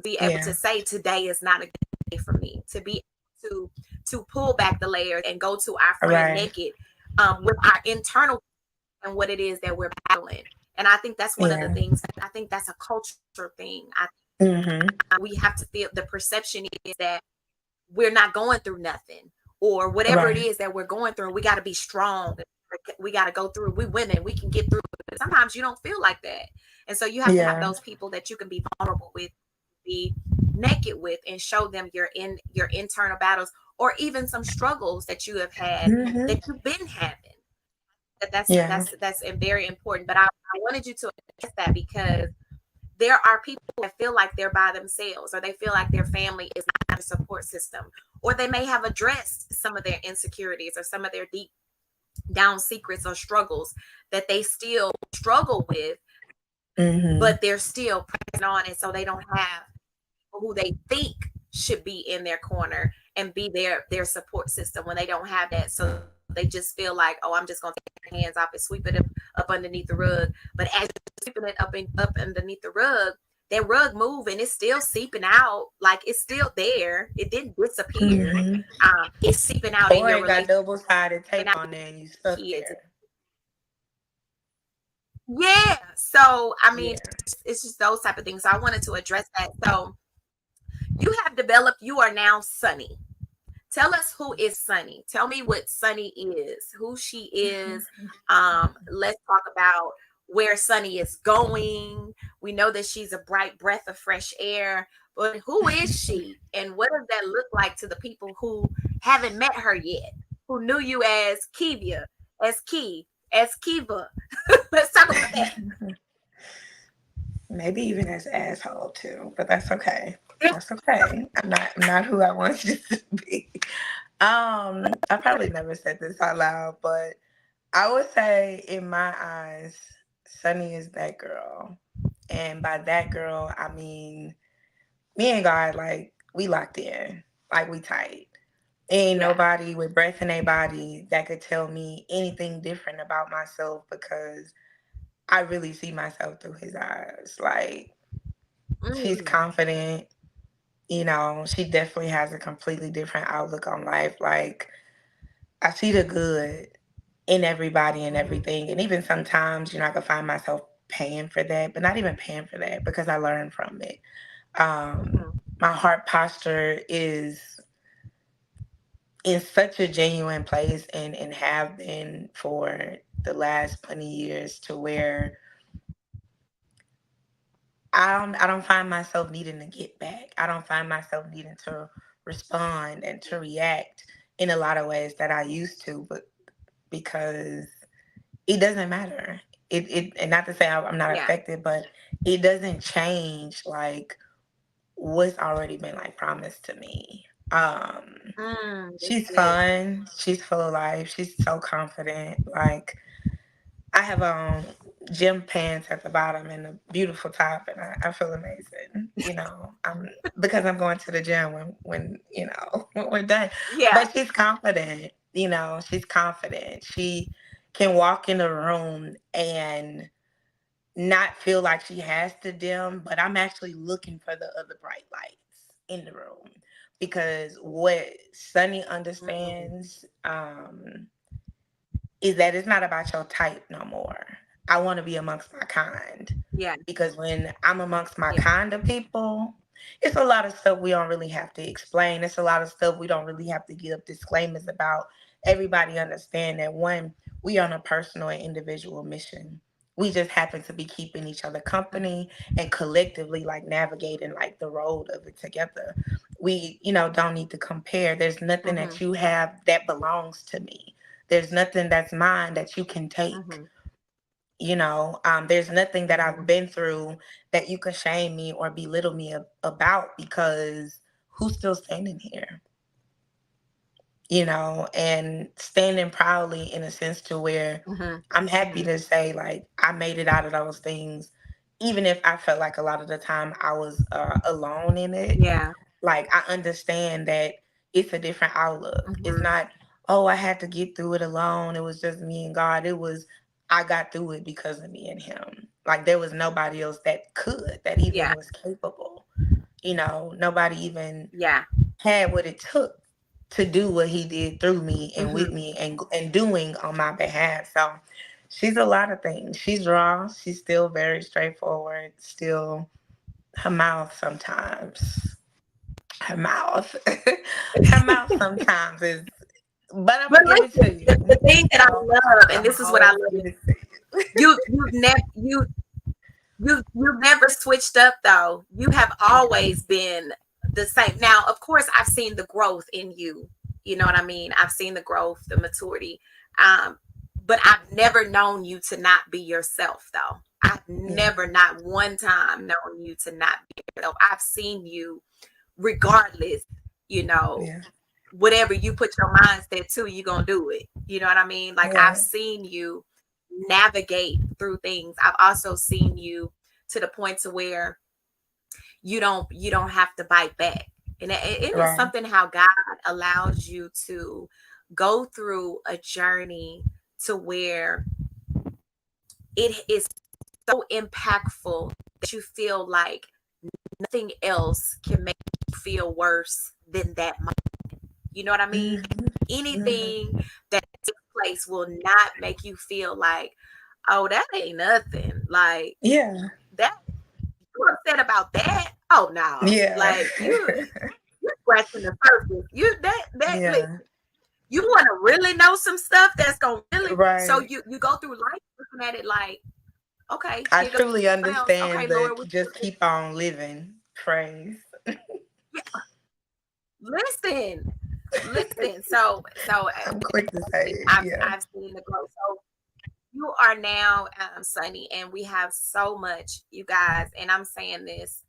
be able to Yeah. say today is not a good day for me, to be able to pull back the layers and go to our friend Right. naked, with our internal and what it is that we're battling. And I think that's one of the Yeah. things. I think that's a culture thing. Mm-hmm. We have to feel the perception is that we're not going through nothing, or whatever it Right. is that we're going through. We got to be strong. We got to go through. We women, we can get through it. Sometimes you don't feel like that, and so you have to have Yeah. those people that you can be vulnerable with, be naked with and show them your internal battles, or even some struggles that you have had, Mm-hmm. that you've been having. Yeah. That's very important. But I wanted you to address that, because there are people that feel like they're by themselves, or they feel like their family is not a support system, or they may have addressed some of their insecurities or some of their deep down secrets or struggles that they still struggle with, Mm-hmm. but they're still pressing on, and so they don't have who they think should be in their corner and be their support system when they don't have that. So they just feel like, oh, I'm just gonna take their hands off and sweep it up underneath the rug. But as you're sweeping it up underneath the rug, that rug move and it's still seeping out. Like, it's still there. It didn't disappear. Mm-hmm. It's seeping out in Or your it got relationship, double-sided seeping tape out on there and you with stuck kids. there. Yeah. So I mean, Yeah. it's just those type of things. So I wanted to address that. So you have developed. You are now Sunni. Tell us, who is Sunni. Tell me what Sunni is, who she is. Let's talk about where Sunni is going. We know that she's a bright breath of fresh air, but who is she, and what does that look like to the people who haven't met her yet, who knew you as Kevia, as Key, as Kiva? Let's talk about that. Maybe even as asshole too, but that's okay. That's okay. I'm not who I want you to be. I probably never said this out loud, but I would say in my eyes, Sunny is that girl. And by that girl, I mean me and God, like, we locked in. Like, we tight. Ain't Yeah. nobody with breath in their body that could tell me anything different about myself, because I really see myself through his eyes. Like, she's Mm, confident. She definitely has a completely different outlook on life. Like, I see the good in everybody and mm-hmm, everything. And even sometimes, I can find myself paying for that, but not even paying for that, because I learn from it. mm-hmm, My heart posture is in such a genuine place, and have been for the last 20 years, to where I don't find myself needing to get back. I don't find myself needing to respond and to react in a lot of ways that I used to, but because it doesn't matter. And not to say I'm not yeah. affected, but it doesn't change like what's already been like promised to me. That's She's good. fun. She's full of life. She's so confident. Like, I have gym pants at the bottom and a beautiful top, and I feel amazing. I'm because I'm going to the gym when when we're done. Yeah. But she's confident. She's confident. She can walk in the room and not feel like she has to dim, but I'm actually looking for the other bright lights in the room, because what Sunny Mm-hmm. understands, is that it's not about your type no more. I want to be amongst my kind, Yeah. because when I'm amongst my Yeah. kind of people, it's a lot of stuff we don't really have to explain. It's a lot of stuff we don't really have to give disclaimers about. Everybody understand that, one, we on a personal and individual mission. We just happen to be keeping each other company and collectively like navigating like the road of it together. We, don't need to compare. There's nothing Mm-hmm. that you have that belongs to me. There's nothing that's mine that you can take. Mm-hmm. There's nothing that I've Mm-hmm. been through that you could shame me or belittle me about, because who's still standing here? And standing proudly in a sense to where Mm-hmm. I'm happy Mm-hmm. to say, like, I made it out of those things, even if I felt like a lot of the time I was alone in it. Yeah. Like, I understand that it's a different outlook. It's Mm-hmm. not, oh, I had to get through it alone. It was just me and God. It was, I got through it because of me and him. Like, there was nobody else that even Yeah. was capable. Nobody even Yeah. had what it took to do what he did through me and with Mm-hmm. me, and doing on my behalf. So she's a lot of things. She's raw. She's still very straightforward. Still, her mouth sometimes her mouth. Her mouth sometimes is, but I'm But gonna give it to listen, the you. thing that I love, and I'm this is what I always love, give it to you. you've never switched up though. You have always been the same. Now, of course, I've seen the growth in you. You know what I mean? I've seen the growth, the maturity. Um, but I've never known you to not be yourself, though. I've Yeah. never, not one time, known you to not be yourself. I've seen you regardless, you know, Yeah. whatever you put your mindset to, you're going to do it. You know what I mean? Like, I've Right. seen you navigate through things. I've also seen you to the point to where you don't have to bite back. And it is Right. something how God allows you to go through a journey to where it is so impactful that you feel like nothing else can make you feel worse than that moment. You know what I mean? Hmm. Hmm. Anything that takes place will not make you feel like, oh, that ain't nothing. Like Yeah. that, you upset about that? Oh no. Yeah. Like you're scratching the surface. You that Yeah. listen, you want to really know some stuff that's gonna really, so Right. you go through life looking at it like, okay, I here goes truly something else. Okay, understand the Lord, what just keep on living phrase. yeah, listen, listen. So I'm quick to say it. I've Yeah. I've seen the growth. So you are now Sunny, and we have so much, you guys. And I'm saying this.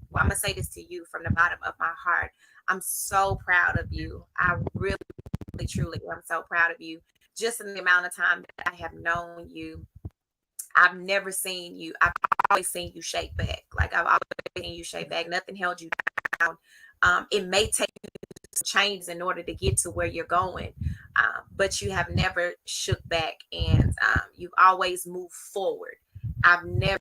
Well, I'm gonna say this to you from the bottom of my heart. I'm so proud of you. I really, truly am so proud of you. Just in the amount of time that I have known you, I've never seen you. I've always seen you shake back. Like I've always seen you shake back. Nothing held you down. It may take changes in order to get to where you're going, but you have never shook back, and you've always moved forward. I've never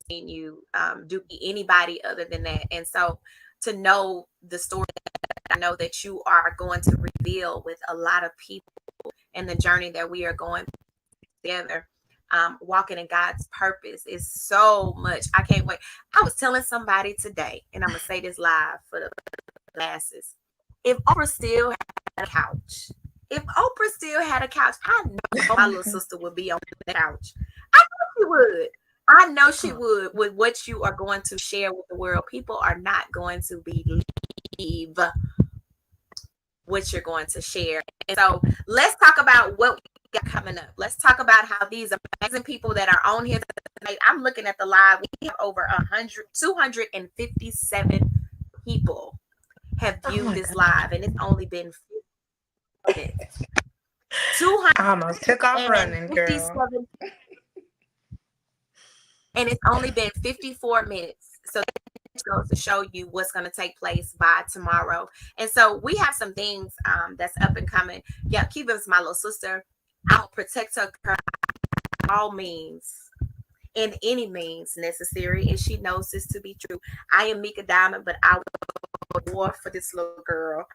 seen you do anybody other than that. And so to know the story that I know that you are going to reveal with a lot of people and the journey that we are going together, walking in God's purpose is so much. I can't wait. I was telling somebody today, and I'm going to say this live for the masses. If Oprah still had a couch, if Oprah still had a couch, I know my little sister would be on the couch. I know she would. I know she would, with what you are going to share with the world. People are not going to believe what you're going to share. And so let's talk about what we got coming up. Let's talk about how these amazing people that are on here tonight. I'm looking at the live. We have over 257 people have Oh viewed my this God. live, and it's only been 50 minutes. I almost took off running, girl. 257, and it's only been 54 minutes. So that goes to show you what's going to take place by tomorrow. And so we have some things that's up and coming. Yeah, Kevin's my little sister. I'll protect her by all means, in any means necessary, and she knows this to be true. I am Mika Diamond, but I will war for this little girl.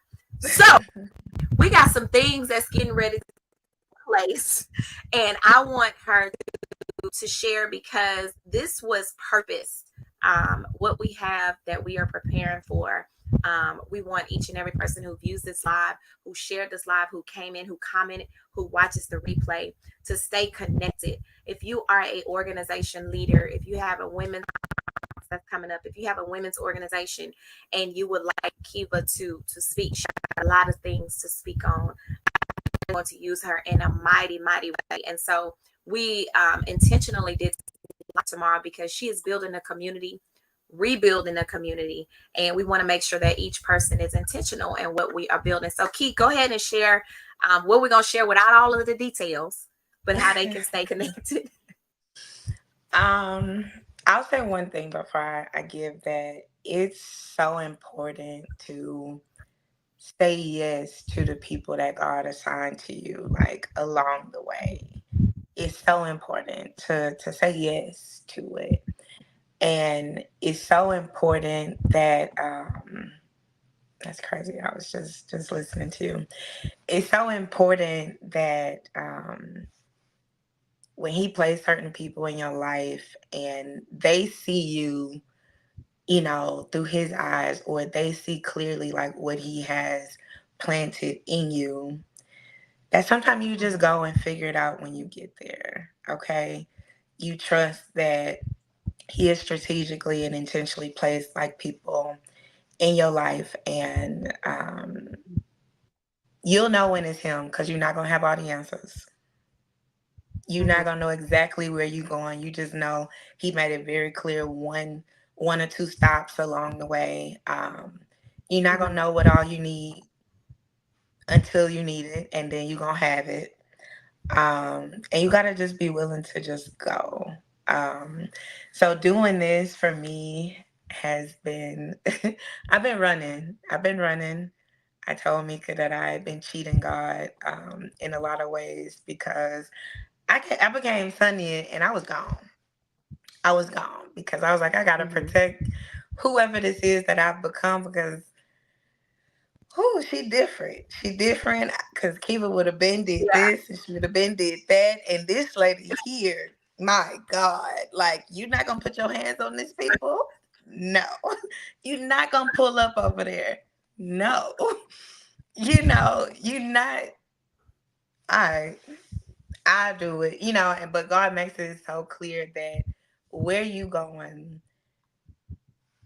So we got some things that's getting ready to take place, and I want her to share because this was purpose. What we have that we are preparing for. We want each and every person who views this live, who shared this live, who came in, who commented, who watches the replay, to stay connected. If you are a organization leader, if you have a women's that's coming up, if you have a women's organization and you would like Kiva to speak, she has a lot of things to speak on. I want to use her in a mighty, mighty way. And so we intentionally did tomorrow because she is building a community, rebuilding a community, and we want to make sure that each person is intentional in what we are building. So Keith, go ahead and share what we're going to share without all of the details, but how they can stay connected. Um, I'll say one thing before I give that. It's so important to say yes to the people that God assigned to you, like along the way. It's so important to say yes to it. And it's so important that that's crazy. I was just listening to you. It's so important that when he places certain people in your life and they see you, you know, through his eyes, or they see clearly like what he has planted in you, that sometimes you just go and figure it out when you get there. Okay. You trust that he is strategically and intentionally placed like people in your life, and you'll know when it's him because you're not gonna have all the answers. You're not Mhm. gonna know exactly where you're going. You just know he made it very clear one or two stops along the way. You're not gonna Mhm. know what all you need until you need it, and then you're gonna have it. And you gotta just be willing to just go. Um, so doing this for me has been I've been running. I've been running. I told Mika that I had been cheating God in a lot of ways because I became Sunni and I was gone. I was gone because I was like, I gotta Mhm. protect whoever this is that I've become because who she different. She different because Kiva would have been did Yeah. this and she would have been did that. And this lady here, my God, like you're not gonna put your hands on these people? No. You're not gonna pull up over there. No. You're not I I do it, and but God makes it so clear that where you going,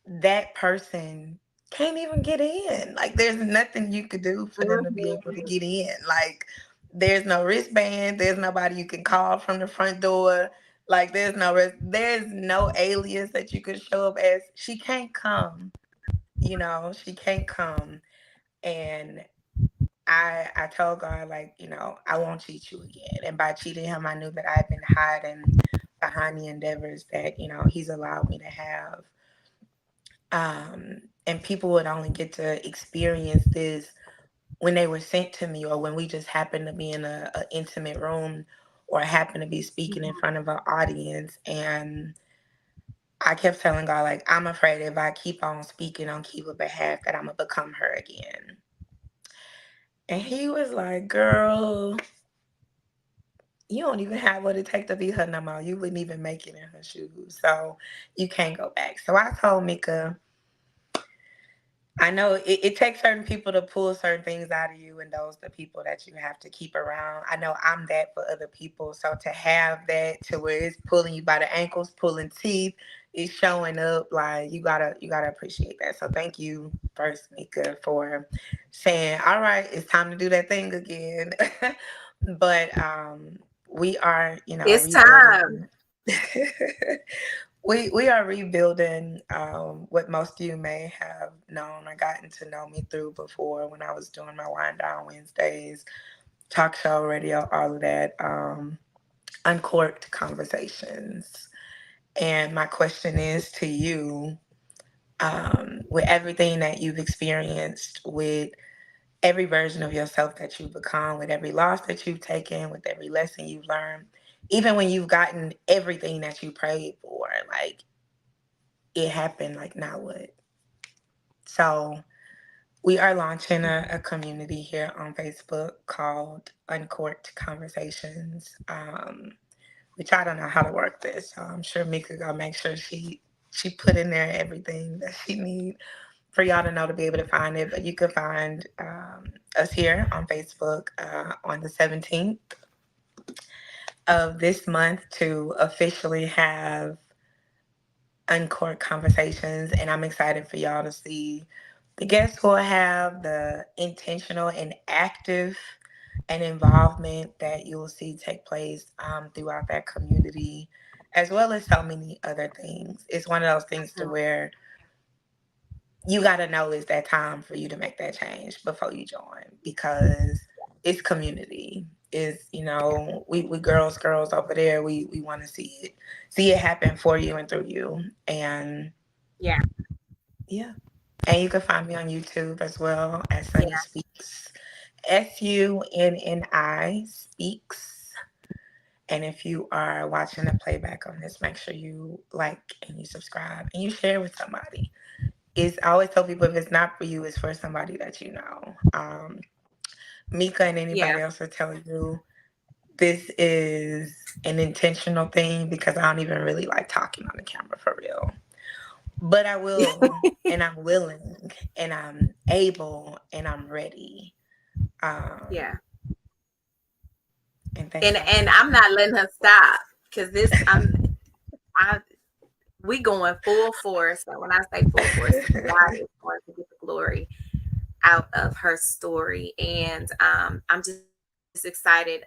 that person can't even get in. Like there's nothing you could do for them to be able to Mhm. get in. Like there's no wristband, there's nobody you can call from the front door. Like there's no alias that you could show up as. She can't come, she can't come. And I told God, like, I won't cheat you again. And by cheating him, I knew that I had been hiding behind the endeavors that, he's allowed me to have. And people would only get to experience this when they were sent to me or when we just happened to be in a intimate room or happen to be speaking in front of an audience. And I kept telling God, like, I'm afraid if I keep on speaking on Kiva's behalf that I'm going to become her again. And he was like, girl, you don't even have what it takes to be her no more. You wouldn't even make it in her shoes. So you can't go back. So I told Mika, I know it takes certain people to pull certain things out of you, and those the people that you have to keep around. I know I'm that for other people. So to have that to where it's pulling you by the ankles, pulling teeth, it's showing up, like you gotta appreciate that. So thank you first, Mika, for saying, all right, it's time to do that thing again. But we are, It's time. rebuilding. We are rebuilding what most of you may have known or gotten to know me through before when I was doing my Wind Down Wednesdays, talk show, radio, all of that, uncorked conversations. And my question is to you, with everything that you've experienced, with every version of yourself that you've become, with every loss that you've taken, with every lesson you've learned, even when you've gotten everything that you prayed for, like it happened, like now what? So we are launching a community here on Facebook called Uncorked Conversations, which I don't know how to work this. So I'm sure Mika gonna make sure she put in there everything that she need for y'all to know to be able to find it. But you can find us here on Facebook on the 17th of this month to officially have Uncorked Conversations. And I'm excited for y'all to see the guests who will have the intentional and active and involvement that you will see take place throughout that community, as well as so many other things. It's one of those things to Mhm. where you got to know it's that time for you to make that change before you join because it's community. Is we girls over there. We want to see it happen for you and through you. And Yeah. yeah, and you can find me on YouTube as well as Sunny Yeah. Speaks, Sunni Speaks. And if you are watching the playback on this, make sure you like and you subscribe and you share with somebody. I always tell people if it's not for you, it's for somebody that you know. Mika and Yeah. anybody else will tell you this is an intentional thing because I don't even really like talking on the camera for real. But I will, and I'm willing, and I'm able, and I'm ready. Yeah. Um, and thank And y'all for I'm listening. not letting her stop because this I we going full force. So when I say full force, God is going to get the glory out of her story. And I'm just excited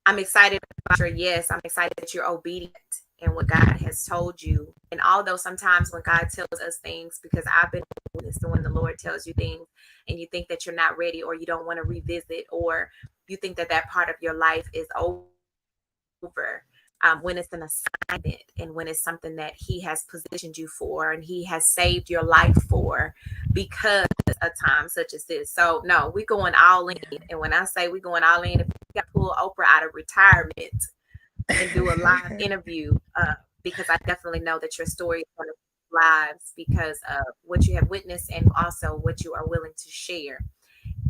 I'm excited about your yes. I'm excited that you're obedient in what God has told you. And although sometimes when God tells us things, because I've been doing this, when the Lord tells you things and you think that you're not ready or you don't want to revisit or you think that that part of your life is over, when it's an assignment and when it's something that He has positioned you for and He has saved your life for because a time such as this. So, no, we're going all in. And when I say we're going all in, if we got to pull Oprah out of retirement and do a live interview, because I definitely know that your story is going to lives because of what you have witnessed and also what you are willing to share.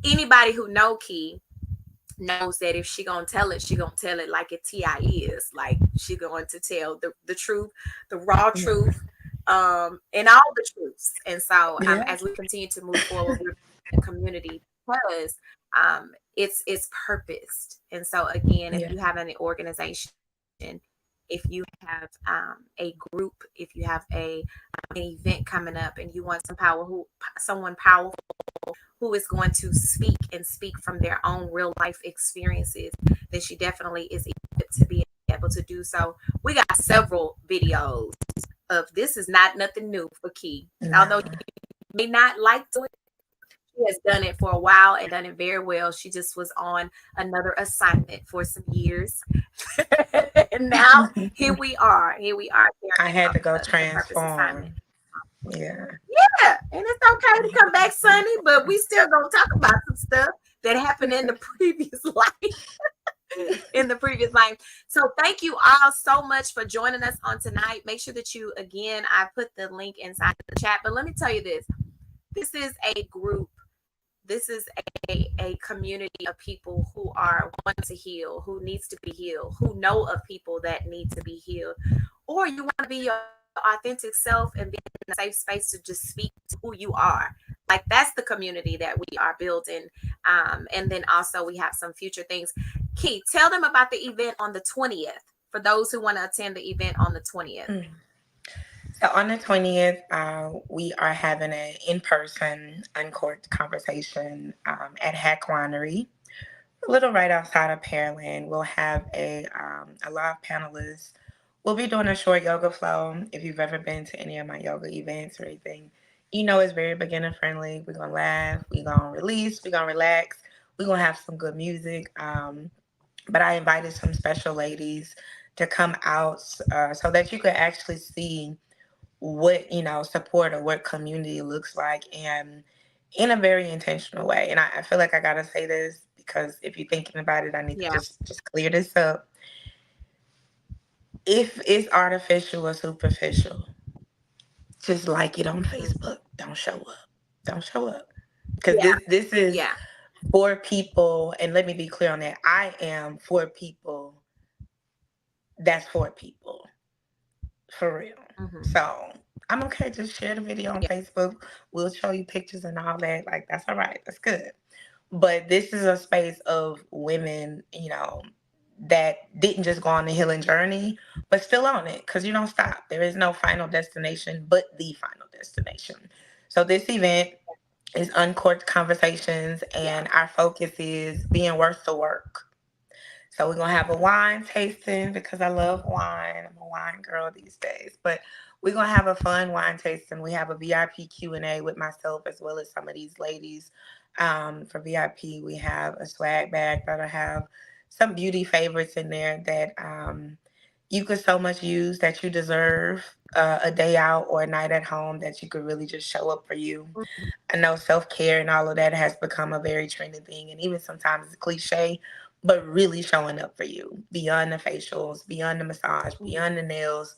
Anybody who know Key knows that if she gonna tell it, she gonna tell it like it ti is, like she going to tell the truth, the raw Yeah. truth, and all the truths. And so Yeah. as we continue to move forward, we're in a community because it's purposed. And so again, if Yeah. you have an organization, if you have a group, if you have an event coming up and you want someone powerful who is going to speak and speak from their own real life experiences, then she definitely is equipped to be able to do so. We got several videos of this is not nothing new for Key. No. Although you may not like to it, she has done it for a while and done it very well. She just was on another assignment for some years. And now here we are. Here we are I carrying had out to go the purpose assignment. transform. Yeah. Yeah, and it's okay to come back sunny, but we still gonna talk about some stuff that happened in the previous life. In the previous life. So thank you all so much for joining us on tonight. Make sure that you again, I put the link inside the chat. But let me tell you this. This is a group. This is a community of people who are want to heal, who needs to be healed, who know of people that need to be healed, or you want to be your authentic self and be in a safe space to just speak to who you are. Like that's the community that we are building. And then also we have some future things. Key, tell them about the event on the 20th for those who want to attend the event on the 20th. Mm. So on the 20th, we are having an in-person uncorked conversation at Hack Winery, a little right outside of Pearland. We'll have a live panelist. We'll be doing a short yoga flow. If you've ever been to any of my yoga events or anything, you know it's very beginner friendly. We're gonna laugh, we're gonna release, we're gonna relax, we're gonna have some good music. But I invited some special ladies to come out so that you could actually see what support or what community looks like, and in a very intentional way. And I feel like I gotta say this because if you're thinking about it, I need to Yeah. just clear this up. If it's artificial or superficial, just like it on Hmm. Facebook, don't show up. Don't show up. Because Yeah. this is Yeah. for people, and let me be clear on that. I am for people, that's for people. For real. Hmm. So I'm okay. Just share the video on Yeah. Facebook. We'll show you pictures and all that. Like, that's all right. That's good. But this is a space of women, that didn't just go on the healing journey, but still on it because you don't stop. There is no final destination, but the final destination. So this event is Uncorked Conversations, Yeah. and our focus is being worth the work. So we're gonna have a wine tasting because I love wine. I'm a wine girl these days. But we're gonna have a fun wine tasting. We have a VIP Q&A with myself as well as some of these ladies. For VIP, we have a swag bag that'll have some beauty favorites in there that you could so much use, that you deserve a day out or a night at home that you could really just show up for you. Mhm. I know self care and all of that has become a very trendy thing, and even sometimes it's cliche, but really showing up for you beyond the facials, beyond the massage, beyond the nails,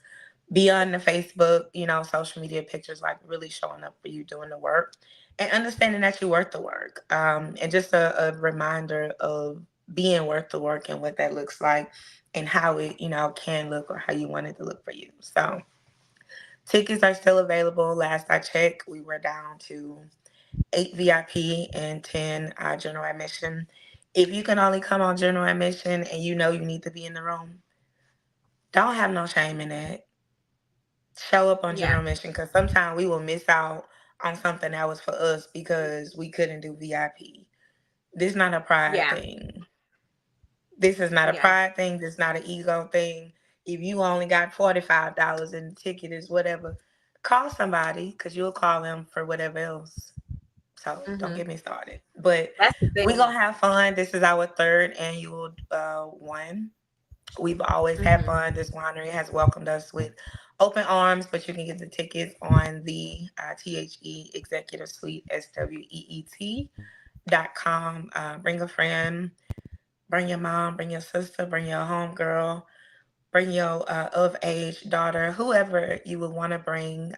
beyond the Facebook, social media pictures, like really showing up for you, doing the work, and understanding that you're worth the work. And just a reminder of being worth the work and what that looks like and how it, can look or how you want it to look for you. So tickets are still available. Last I checked, we were down to 8 VIP and 10 general admission. If you can only come on general admission and you know you need to be in the room, don't have no shame in that. Show up on Yeah. general admission, because sometimes we will miss out on something that was for us because we couldn't do VIP. This is not a pride Yeah. thing. This is not a Yeah. pride thing. This is not an ego thing. If you only got $45 and the ticket is whatever, call somebody because you'll call them for whatever else. So don't Mm-hmm. get me started. But That's the we're thing. gonna have fun. This is our third annual one. We've always had Mm-hmm. fun. This winery has welcomed us with open arms, but you can get the tickets on the THE Executive Suite SWEET.com. Bring a friend, bring your mom, bring your sister, bring your homegirl, bring your of age daughter, whoever you would want to bring.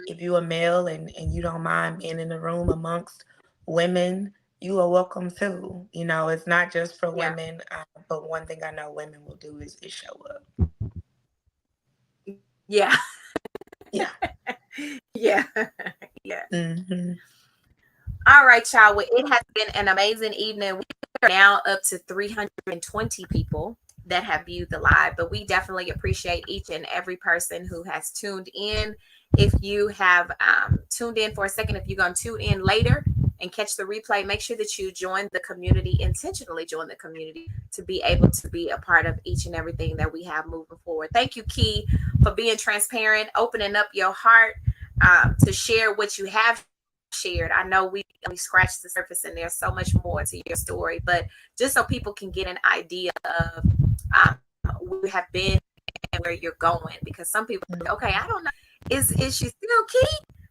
If you're a male and you don't mind being in the room amongst women, you are welcome too. You know, it's not just for Yeah. women, but one thing I know women will do is show up. Yeah. Yeah. Yeah. Yeah. Hmm. All right, y'all. Well, it has been an amazing evening. We are now up to 320 people that have viewed the live, but we definitely appreciate each and every person who has tuned in. If you have tuned in for a second, if you're going to tune in later and catch the replay, make sure that you join the community, intentionally join the community to be able to be a part of each and everything that we have moving forward. Thank you, Key, for being transparent, opening up your heart to share what you have shared. I know we only scratched the surface and there's so much more to your story, but just so people can get an idea of where you have been and where you're going, because some people are like, okay, I don't know, is she still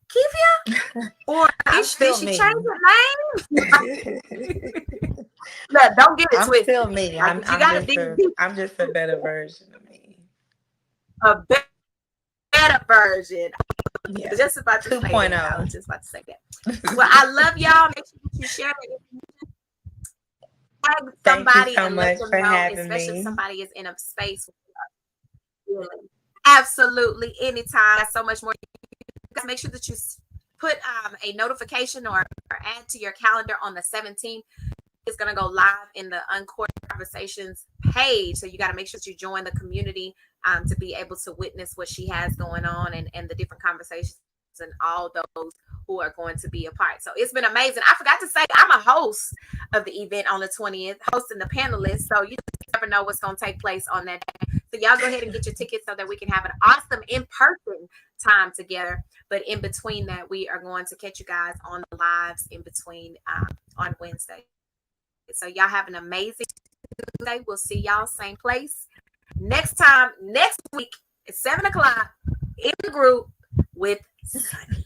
Kevia, or I'm did still she change me. her name? Look, don't get it I'm twisted. still me. Like, if you got to dig deep, I'm just a better version of me. a better version. I Yeah. was just about to say that. I 2.0. was just about to say that. Well, I love y'all. Make sure that you share it, tag Thank you somebody so and let much them for know, having especially if me. somebody is in a space. Absolutely, anytime. So much more. You guys make sure that you put a notification or add to your calendar on the 17th. It's going to go live in the Uncourt Conversations page. So you got to make sure that you join the community to be able to witness what she has going on and the different conversations and all those who are going to be a part. So it's been amazing. I forgot to say, I'm a host of the event on the 20th, hosting the panelists. So you just never know what's going to take place on that day. So y'all go ahead and get your tickets so that we can have an awesome in-person time together. But in between that, we are going to catch you guys on the lives in between on Wednesday. So y'all have an amazing Tuesday. We'll see y'all same place next time, next week at 7 o'clock in the group with Sunni.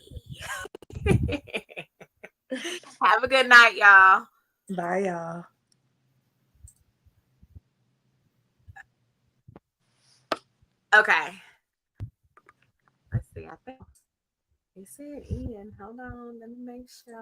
Have a good night, y'all. Bye, y'all. Okay. Let's see. I think he said Ian. Hold on. Let me make sure.